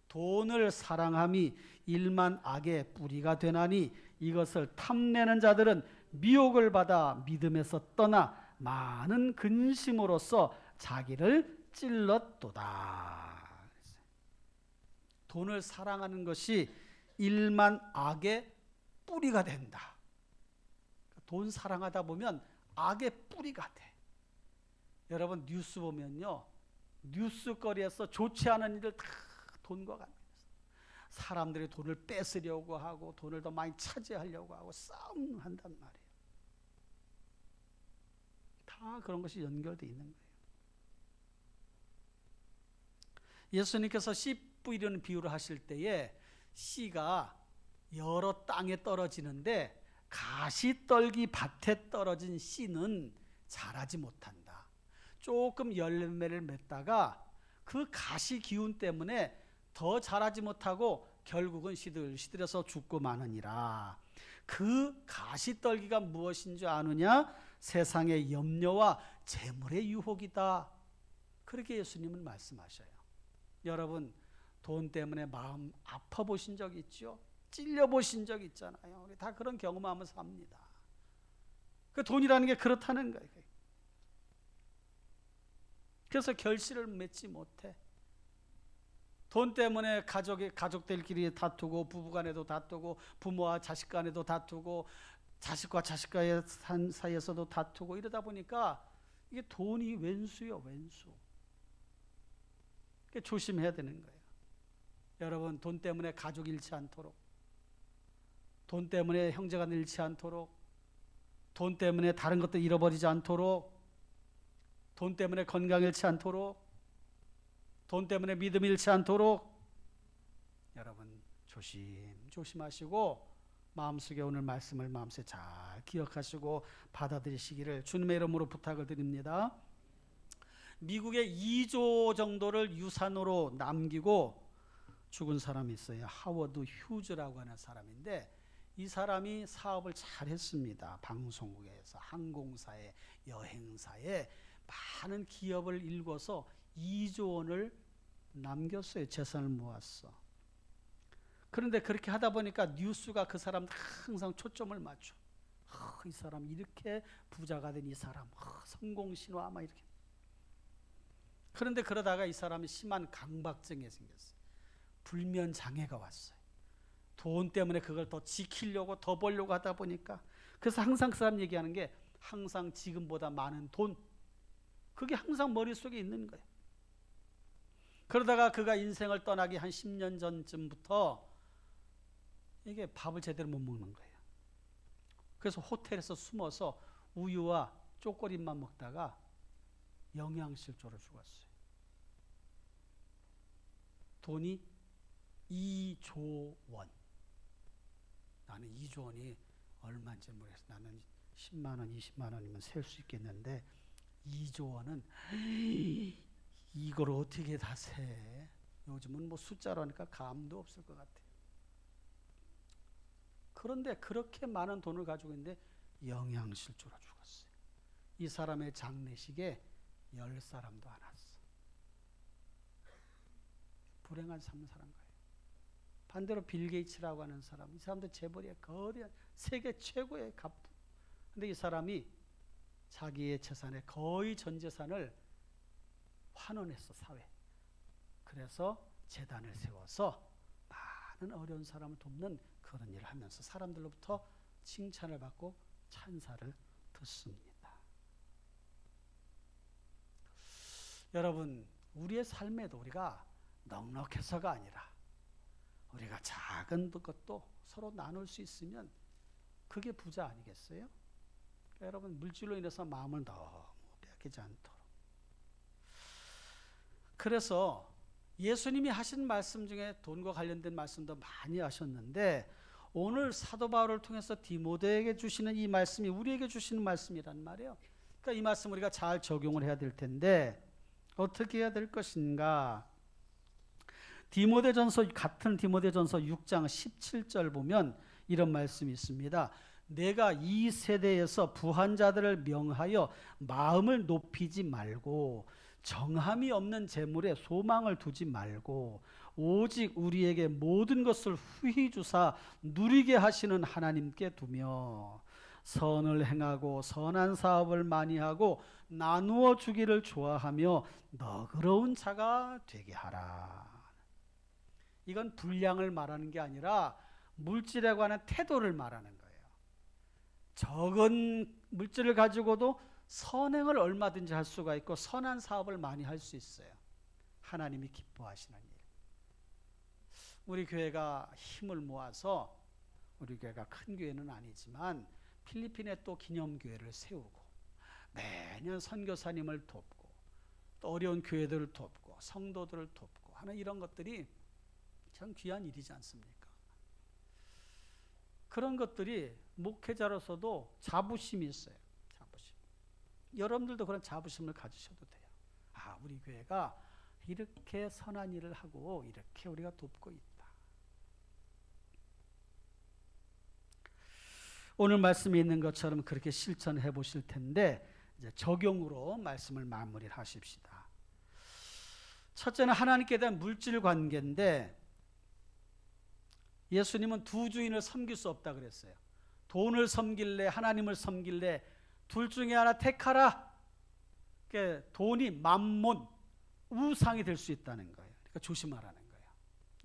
돈을 사랑함이 일만 악의 뿌리가 되나니 이것을 탐내는 자들은 미혹을 받아 믿음에서 떠나 많은 근심으로써 자기를 찔렀도다. 돈을 사랑하는 것이 일만 악의 뿌리가 된다. 돈 사랑하다 보면 악의 뿌리가 돼. 여러분 뉴스 보면요, 뉴스거리에서 좋지 않은 일들 다 돈과 관계돼서 사람들이 돈을 뺏으려고 하고 돈을 더 많이 차지하려고 하고 싸움한단 말이에요. 다 그런 것이 연결되어 있는 거예요. 예수님께서 씨 뿌리는 비유를 하실 때에 씨가 여러 땅에 떨어지는데 가시떨기 밭에 떨어진 씨는 자라지 못한다. 조금 열매를 맺다가 그 가시 기운 때문에 더 자라지 못하고 결국은 시들시들해서 죽고 마느니라. 그 가시떨기가 무엇인 줄 아느냐? 세상의 염려와 재물의 유혹이다. 그렇게 예수님은 말씀하셔요. 여러분, 돈 때문에 마음 아파 보신 적 있죠? 찔려 보신 적 있잖아요. 우리 다 그런 경험하면서 삽니다. 그 돈이라는 게 그렇다는 거예요. 그래서 결실을 맺지 못해. 돈 때문에 가족들끼리 다투고, 부부간에도 다투고, 부모와 자식 간에도 다투고, 자식과 자식과의 사이에서도 다투고, 이러다 보니까 이게 돈이 왼수요, 왼수. 그러니까 조심해야 되는 거예요. 여러분, 돈 때문에 가족 잃지 않도록, 돈 때문에 형제간 잃지 않도록, 돈 때문에 다른 것도 잃어버리지 않도록, 돈 때문에 건강 잃지 않도록, 돈 때문에 믿음 잃지 않도록 여러분 조심하시고 마음속에 오늘 말씀을 마음속에 잘 기억하시고 받아들이시기를 주님의 이름으로 부탁을 드립니다. 미국에 2조 정도를 유산으로 남기고 죽은 사람이 있어요. 하워드 휴즈라고 하는 사람인데 이 사람이 사업을 잘 했습니다. 방송국에서, 항공사에, 여행사에 많은 기업을 일궈서 2조 원을 남겼어요. 재산을 모았어. 그런데 그렇게 하다 보니까 뉴스가 그 사람 항상 초점을 맞춰. 이 사람 이렇게 부자가 된 이 사람, 성공 신화 막 이렇게. 그런데 그러다가 이 사람이 심한 강박증이 생겼어요. 불면 장애가 왔어요. 돈 때문에 그걸 더 지키려고 더 벌려고 하다 보니까. 그래서 항상 그 사람 얘기하는 게 항상 지금보다 많은 돈, 그게 항상 머릿속에 있는 거예요. 그러다가 그가 인생을 떠나기 한 10년 전쯤부터 이게 밥을 제대로 못 먹는 거예요. 그래서 호텔에서 숨어서 우유와 초콜릿만 먹다가 영양실조로 죽었어요. 돈이 2조 원. 나는 2조 원이 얼마인지 모르겠어. 나는 10만 원, 20만 원이면 셀 수 있겠는데 2조 원은 이걸 어떻게 다 세? 요즘은 뭐 숫자로 하니까 감도 없을 것 같아요. 그런데 그렇게 많은 돈을 가지고 있는데 영양실조로 죽었어요. 이 사람의 장례식에 10사람도 안 왔어. 불행한 삶을 사는 거예요. 반대로 빌 게이츠라고 하는 사람, 이 사람도 재벌이야. 거대한 세계 최고의 갑부. 근데 이 사람이 자기의 재산의 거의 전 재산을 환원했어, 사회. 그래서 재단을 세워서 많은 어려운 사람을 돕는 그런 일을 하면서 사람들로부터 칭찬을 받고 찬사를 듣습니다. 여러분, 우리의 삶에도 우리가 넉넉해서가 아니라 우리가 작은 것도 서로 나눌 수 있으면 그게 부자 아니겠어요? 그러니까 여러분, 물질로 인해서 마음을 너무 빼앗기지 않도록. 그래서 예수님이 하신 말씀 중에 돈과 관련된 말씀도 많이 하셨는데 오늘 사도 바울을 통해서 디모데에게 주시는 이 말씀이 우리에게 주시는 말씀이란 말이에요. 그러니까 이 말씀 우리가 잘 적용을 해야 될 텐데 어떻게 해야 될 것인가? 같은 디모데전서 6장 17절 보면 이런 말씀이 있습니다. 내가 이 세대에서 부한 자들을 명하여 마음을 높이지 말고 정함이 없는 재물에 소망을 두지 말고 오직 우리에게 모든 것을 후히 주사 누리게 하시는 하나님께 두며 선을 행하고 선한 사업을 많이 하고 나누어 주기를 좋아하며 너그러운 자가 되게 하라. 이건 분량을 말하는 게 아니라 물질에 관한 태도를 말하는 거예요. 적은 물질을 가지고도 선행을 얼마든지 할 수가 있고 선한 사업을 많이 할 수 있어요. 하나님이 기뻐하시는 일. 우리 교회가 힘을 모아서, 우리 교회가 큰 교회는 아니지만 필리핀에 또 기념교회를 세우고 매년 선교사님을 돕고 또 어려운 교회들을 돕고 성도들을 돕고 하는 이런 것들이 참 귀한 일이지 않습니까? 그런 것들이 목회자로서도 자부심이 있어요. 자부심. 여러분들도 그런 자부심을 가지셔도 돼요. 우리 교회가 이렇게 선한 일을 하고 이렇게 우리가 돕고 있다. 오늘 말씀에 있는 것처럼 그렇게 실천해 보실 텐데 이제 적용으로 말씀을 마무리를 하십시다. 첫째는 하나님께 대한 물질 관계인데 예수님은 두 주인을 섬길 수 없다 그랬어요. 돈을 섬길래 하나님을 섬길래 둘 중에 하나 택하라. 그러니까 돈이 만몬, 우상이 될 수 있다는 거예요. 그러니까 조심하라는 거예요.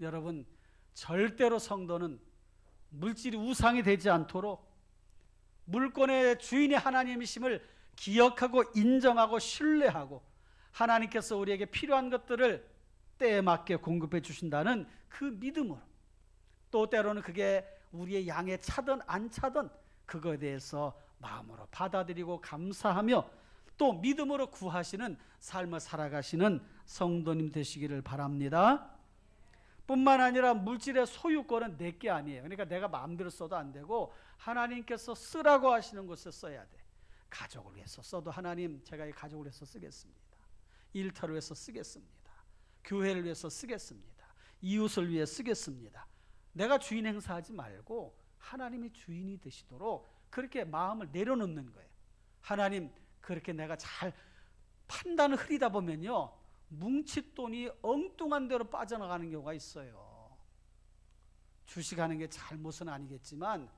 여러분, 절대로 성도는 물질이 우상이 되지 않도록 물건의 주인이 하나님이심을 기억하고 인정하고 신뢰하고 하나님께서 우리에게 필요한 것들을 때에 맞게 공급해 주신다는 그 믿음으로, 또 때로는 그게 우리의 양에 차든 안 차든 그거에 대해서 마음으로 받아들이고 감사하며 또 믿음으로 구하시는 삶을 살아가시는 성도님 되시기를 바랍니다. 뿐만 아니라 물질의 소유권은 내게 아니에요. 그러니까 내가 마음대로 써도 안 되고 하나님께서 쓰라고 하시는 곳에 써야 돼. 가족을 위해서 써도 하나님, 제가 이 가족을 위해서 쓰겠습니다. 일터를 위해서 쓰겠습니다. 교회를 위해서 쓰겠습니다. 이웃을 위해 쓰겠습니다. 내가 주인 행사하지 말고 하나님이 주인이 되시도록 그렇게 마음을 내려놓는 거예요. 하나님, 그렇게 내가 잘 판단을 흐리다 보면요, 뭉칫돈이 엉뚱한 데로 빠져나가는 경우가 있어요. 주식하는 게 잘못은 아니겠지만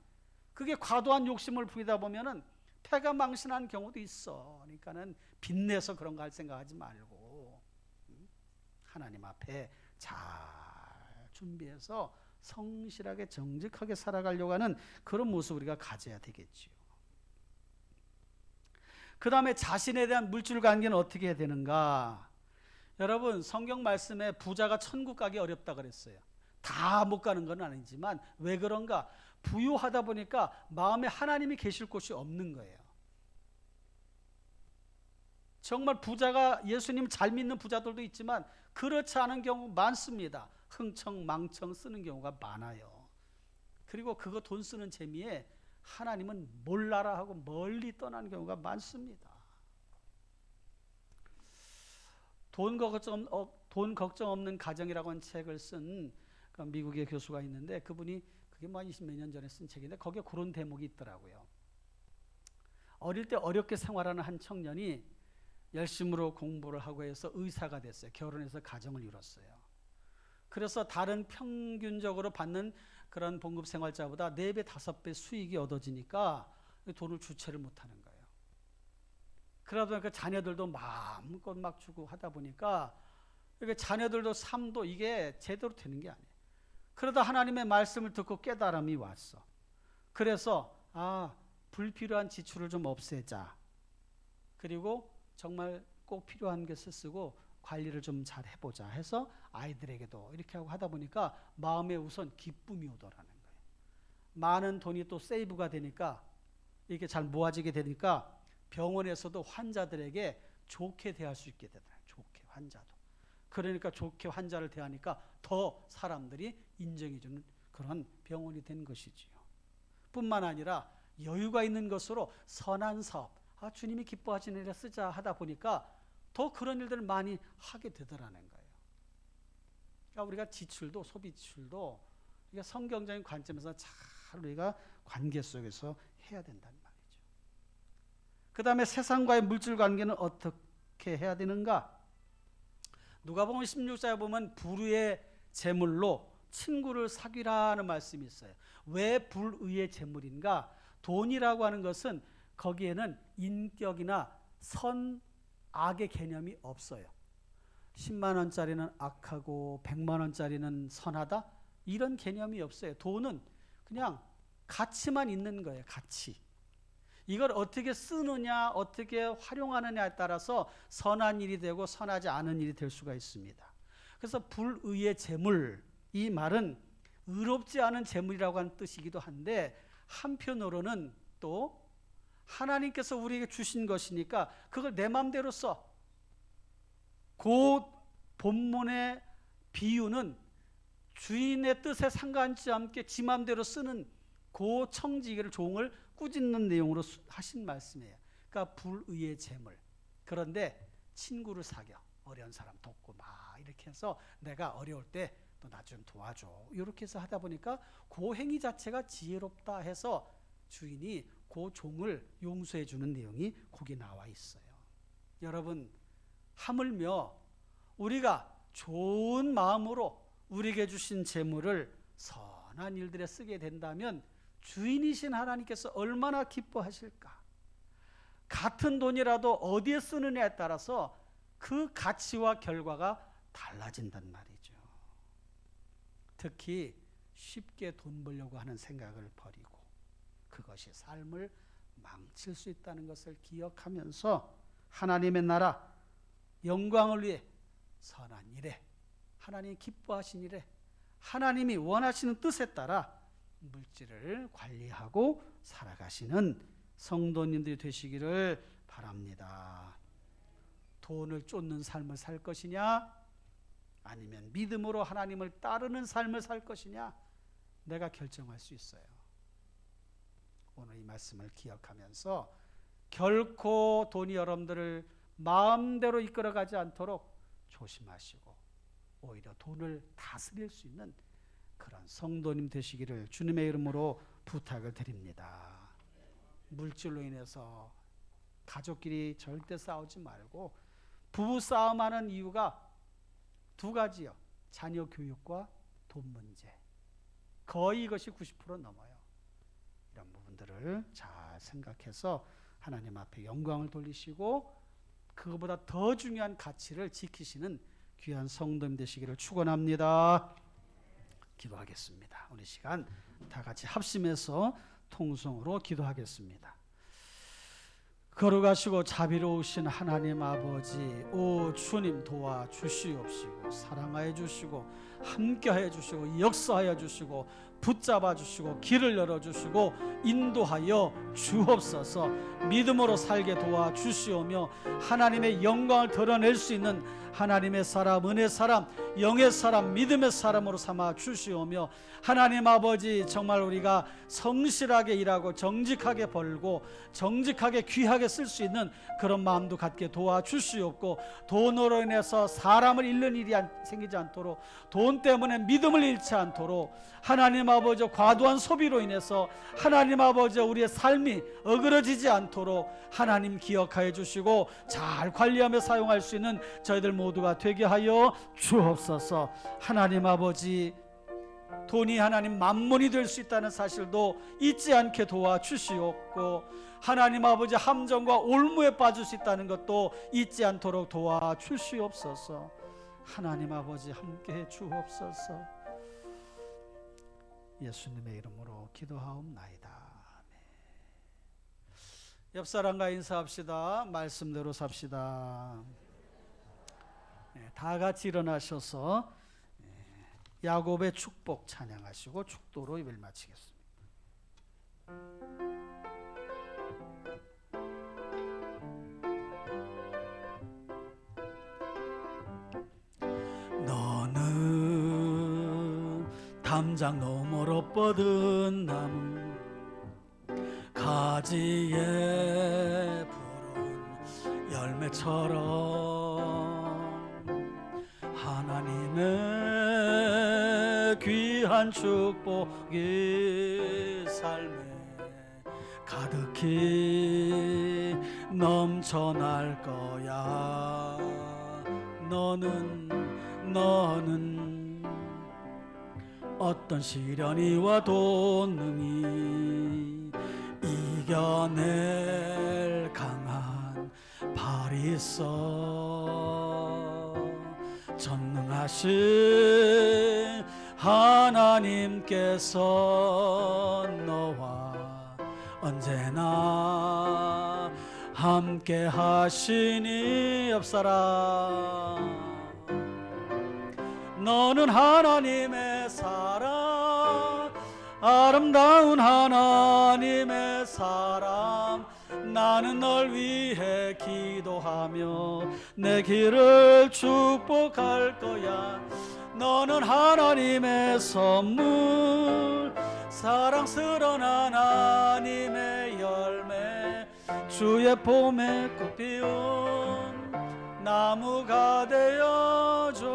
그게 과도한 욕심을 부리다 보면은 패가 망신한 경우도 있어. 그러니까는 빚내서 그런 거 할 생각하지 말고 하나님 앞에 잘 준비해서 성실하게 정직하게 살아가려고 하는 그런 모습 우리가 가져야 되겠지요. 그 다음에 자신에 대한 물질 관계는 어떻게 해야 되는가? 여러분, 성경 말씀에 부자가 천국 가기 어렵다 그랬어요. 다 못 가는 건 아니지만 왜 그런가? 부유하다 보니까 마음에 하나님이 계실 곳이 없는 거예요. 정말 부자가 예수님 잘 믿는 부자들도 있지만 그렇지 않은 경우 많습니다. 흥청망청 쓰는 경우가 많아요. 그리고 그거 돈 쓰는 재미에 하나님은 몰라라 하고 멀리 떠나는 경우가 많습니다. 돈 걱정 없는 가정이라고 하는 책을 쓴 미국의 교수가 있는데 그분이 그게 뭐 20몇 년 전에 쓴 책인데 거기에 그런 대목이 있더라고요. 어릴 때 어렵게 생활하는 한 청년이 열심으로 공부를 하고 해서 의사가 됐어요. 결혼해서 가정을 이뤘어요. 그래서 다른 평균적으로 받는 그런 봉급 생활자보다 4배, 5배 수익이 얻어지니까 돈을 주체를 못하는 거예요. 그러다 보니까 자녀들도 마음껏 막 주고 하다 보니까 자녀들도 삶도 이게 제대로 되는 게 아니에요. 그러다 하나님의 말씀을 듣고 깨달음이 왔어. 그래서 불필요한 지출을 좀 없애자. 그리고 정말 꼭 필요한 것을 쓰고 관리를 좀 잘 해보자 해서 아이들에게도 이렇게 하고 하다 보니까 마음에 우선 기쁨이 오더라는 거예요. 많은 돈이 또 세이브가 되니까 이렇게 잘 모아지게 되니까 병원에서도 환자들에게 좋게 대할 수 있게 되더라고요. 좋게, 환자도. 그러니까 좋게 환자를 대하니까 더 사람들이 인정해주는 그런 병원이 된 것이지요. 뿐만 아니라 여유가 있는 것으로 선한 사업, 주님이 기뻐하시는 일에 쓰자 하다 보니까 더 그런 일들을 많이 하게 되더라는 거예요. 그러니까 우리가 지출도, 소비 지출도 성경적인 관점에서 잘 우리가 관계 속에서 해야 된다는 말이죠. 그 다음에 세상과의 물질 관계는 어떻게 해야 되는가? 누가복음 16장에 보면 불의의 재물로 친구를 사귀라는 말씀이 있어요. 왜 불의의 재물인가? 돈이라고 하는 것은 거기에는 인격이나 선, 악의 개념이 없어요. 10만 원짜리는 악하고 100만 원짜리는 선하다? 이런 개념이 없어요. 돈은 그냥 가치만 있는 거예요. 가치. 이걸 어떻게 쓰느냐, 어떻게 활용하느냐에 따라서 선한 일이 되고 선하지 않은 일이 될 수가 있습니다. 그래서 불의의 재물, 이 말은 의롭지 않은 재물이라고 하는 뜻이기도 한데 한편으로는 또 하나님께서 우리에게 주신 것이니까 그걸 내 마음대로 써. 그 본문의 비유는 주인의 뜻에 상관치 않게 지 마음대로 쓰는 그 청지기를 종을 꾸짖는 내용으로 하신 말씀이에요. 그러니까 불의의 재물. 그런데 친구를 사겨. 어려운 사람 돕고 막 이렇게 해서 내가 어려울 때 또 나 좀 도와줘. 이렇게 해서 하다 보니까 그 행위 자체가 지혜롭다 해서 주인이 그 종을 용서해 주는 내용이 거기 나와 있어요. 여러분, 하물며 우리가 좋은 마음으로 우리에게 주신 재물을 선한 일들에 쓰게 된다면 주인이신 하나님께서 얼마나 기뻐하실까? 같은 돈이라도 어디에 쓰느냐에 따라서 그 가치와 결과가 달라진단 말이죠. 특히 쉽게 돈 벌려고 하는 생각을 버리고 그것이 삶을 망칠 수 있다는 것을 기억하면서 하나님의 나라 영광을 위해 선한 일에, 하나님이 기뻐하신 일에, 하나님이 원하시는 뜻에 따라 물질을 관리하고 살아가시는 성도님들이 되시기를 바랍니다. 돈을 쫓는 삶을 살 것이냐, 아니면 믿음으로 하나님을 따르는 삶을 살 것이냐, 내가 결정할 수 있어요. 오늘 이 말씀을 기억하면서 결코 돈이 여러분들을 마음대로 이끌어가지 않도록 조심하시고 오히려 돈을 다스릴 수 있는 그런 성도님 되시기를 주님의 이름으로 부탁을 드립니다. 물질로 인해서 가족끼리 절대 싸우지 말고, 부부 싸움하는 이유가 두 가지요. 자녀 교육과 돈 문제. 거의 이것이 90% 넘어요. 이런 부분들을 잘 생각해서 하나님 앞에 영광을 돌리시고 그것보다 더 중요한 가치를 지키시는 귀한 성도님 되시기를 축원합니다. 기도하겠습니다. 우리 시간 다 같이 합심해서 통성으로 기도하겠습니다. 거룩하시고 자비로우신 하나님 아버지, 오 주님 도와주시옵시고 사랑하여 주시고 함께하여 주시고 역사하여 주시고 붙잡아 주시고 길을 열어주시고 인도하여 주옵소서. 믿음으로 살게 도와주시오며 하나님의 영광을 드러낼 수 있는 하나님의 사람, 은혜의 사람, 영의 사람, 믿음의 사람으로 삼아 주시오며 하나님 아버지, 정말 우리가 성실하게 일하고 정직하게 벌고 정직하게 귀하게 쓸 수 있는 그런 마음도 갖게 도와주시옵고, 돈으로 인해서 사람을 잃는 일이 생기지 않도록, 돈 때문에 믿음을 잃지 않도록, 하나님 아버지 과도한 소비로 인해서 하나님 아버지 우리의 삶이 어그러지지 않도록 하나님 기억하여 주시고 잘 관리하며 사용할 수 있는 저희들 모두가 되게 하여 주옵소서. 하나님 아버지, 돈이 하나님 만몬이 될 수 있다는 사실도 잊지 않게 도와주시옵고, 하나님 아버지 함정과 올무에 빠질 수 있다는 것도 잊지 않도록 도와주시옵소서. 하나님 아버지 함께해 주옵소서. 예수님의 이름으로 기도하옵나이다. 아멘. 옆 사람과 인사합시다. 말씀대로 삽시다. 다 같이 일어나셔서 야곱의 축복 찬양하시고 축도로 예배를 마치겠습니다. 너는 담장 너머로 뻗은 나무, 가지에 푸른 열매처럼 하나님의 귀한 축복이 삶에 가득히 넘쳐날 거야. 너는 어떤 시련이 와도 능히 이겨낼 강한 발이 있어. 전능하신 하나님께서 너와 언제나 함께 하시니. 옆사람, 너는 하나님의 사람, 아름다운 하나님의 사람. 나는 널 위해 기도하며 내 길을 축복할 거야. 너는 하나님의 선물, 사랑스러운 하나님의 열매, 주의 봄에 꽃 피운 나무가 되어줘.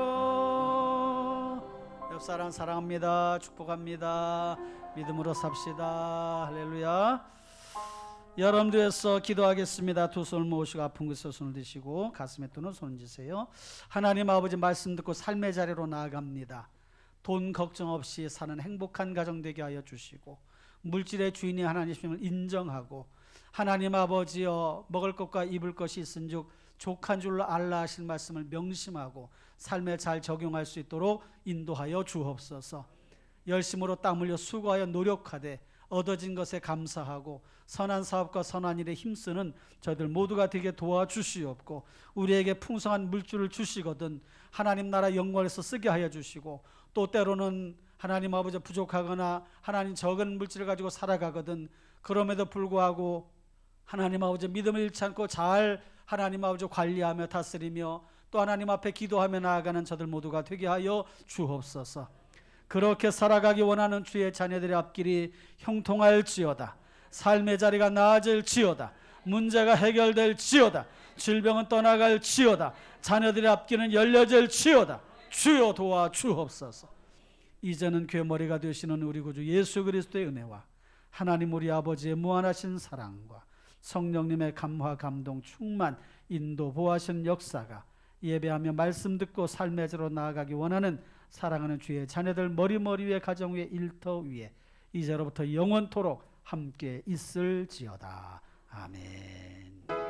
옆사람 사랑합니다. 축복합니다. 믿음으로 삽시다. 할렐루야. 여러분들에서 기도하겠습니다. 두 손을 모으시고 아픈 곳에 손을 드시고 가슴에 두는 손 얹으세요. 하나님 아버지 말씀 듣고 삶의 자리로 나아갑니다. 돈 걱정 없이 사는 행복한 가정 되게 하여 주시고, 물질의 주인이 하나님이심을 인정하고 하나님 아버지여, 먹을 것과 입을 것이 있은즉 족한 줄로 알라 하신 말씀을 명심하고 삶에 잘 적용할 수 있도록 인도하여 주옵소서. 열심으로 땀 흘려 수고하여 노력하되 얻어진 것에 감사하고 선한 사업과 선한 일에 힘쓰는 저희들 모두가 되게 도와주시옵고, 우리에게 풍성한 물줄을 주시거든 하나님 나라 영광에서 쓰게 하여 주시고, 또 때로는 하나님 아버지 부족하거나 하나님 적은 물질을 가지고 살아가거든 그럼에도 불구하고 하나님 아버지 믿음을 잃지 않고 잘 하나님 아버지 관리하며 다스리며 또 하나님 앞에 기도하며 나아가는 저들 모두가 되게 하여 주옵소서. 그렇게 살아가기 원하는 주의 자녀들의 앞길이 형통할지어다. 삶의 자리가 나아질지어다. 문제가 해결될지어다. 질병은 떠나갈지어다. 자녀들의 앞길은 열려질지어다. 주여 도와 주옵소서. 이제는 괴머리가 되시는 우리 구주 예수 그리스도의 은혜와 하나님 우리 아버지의 무한하신 사랑과 성령님의 감화 감동 충만 인도 보호하신 역사가 예배하며 말씀 듣고 삶의 자로 나아가기 원하는 사랑하는 주의 자녀들 머리 위에 가정 위에 일터 위에 이제로부터 영원토록 함께 있을지어다. 아멘.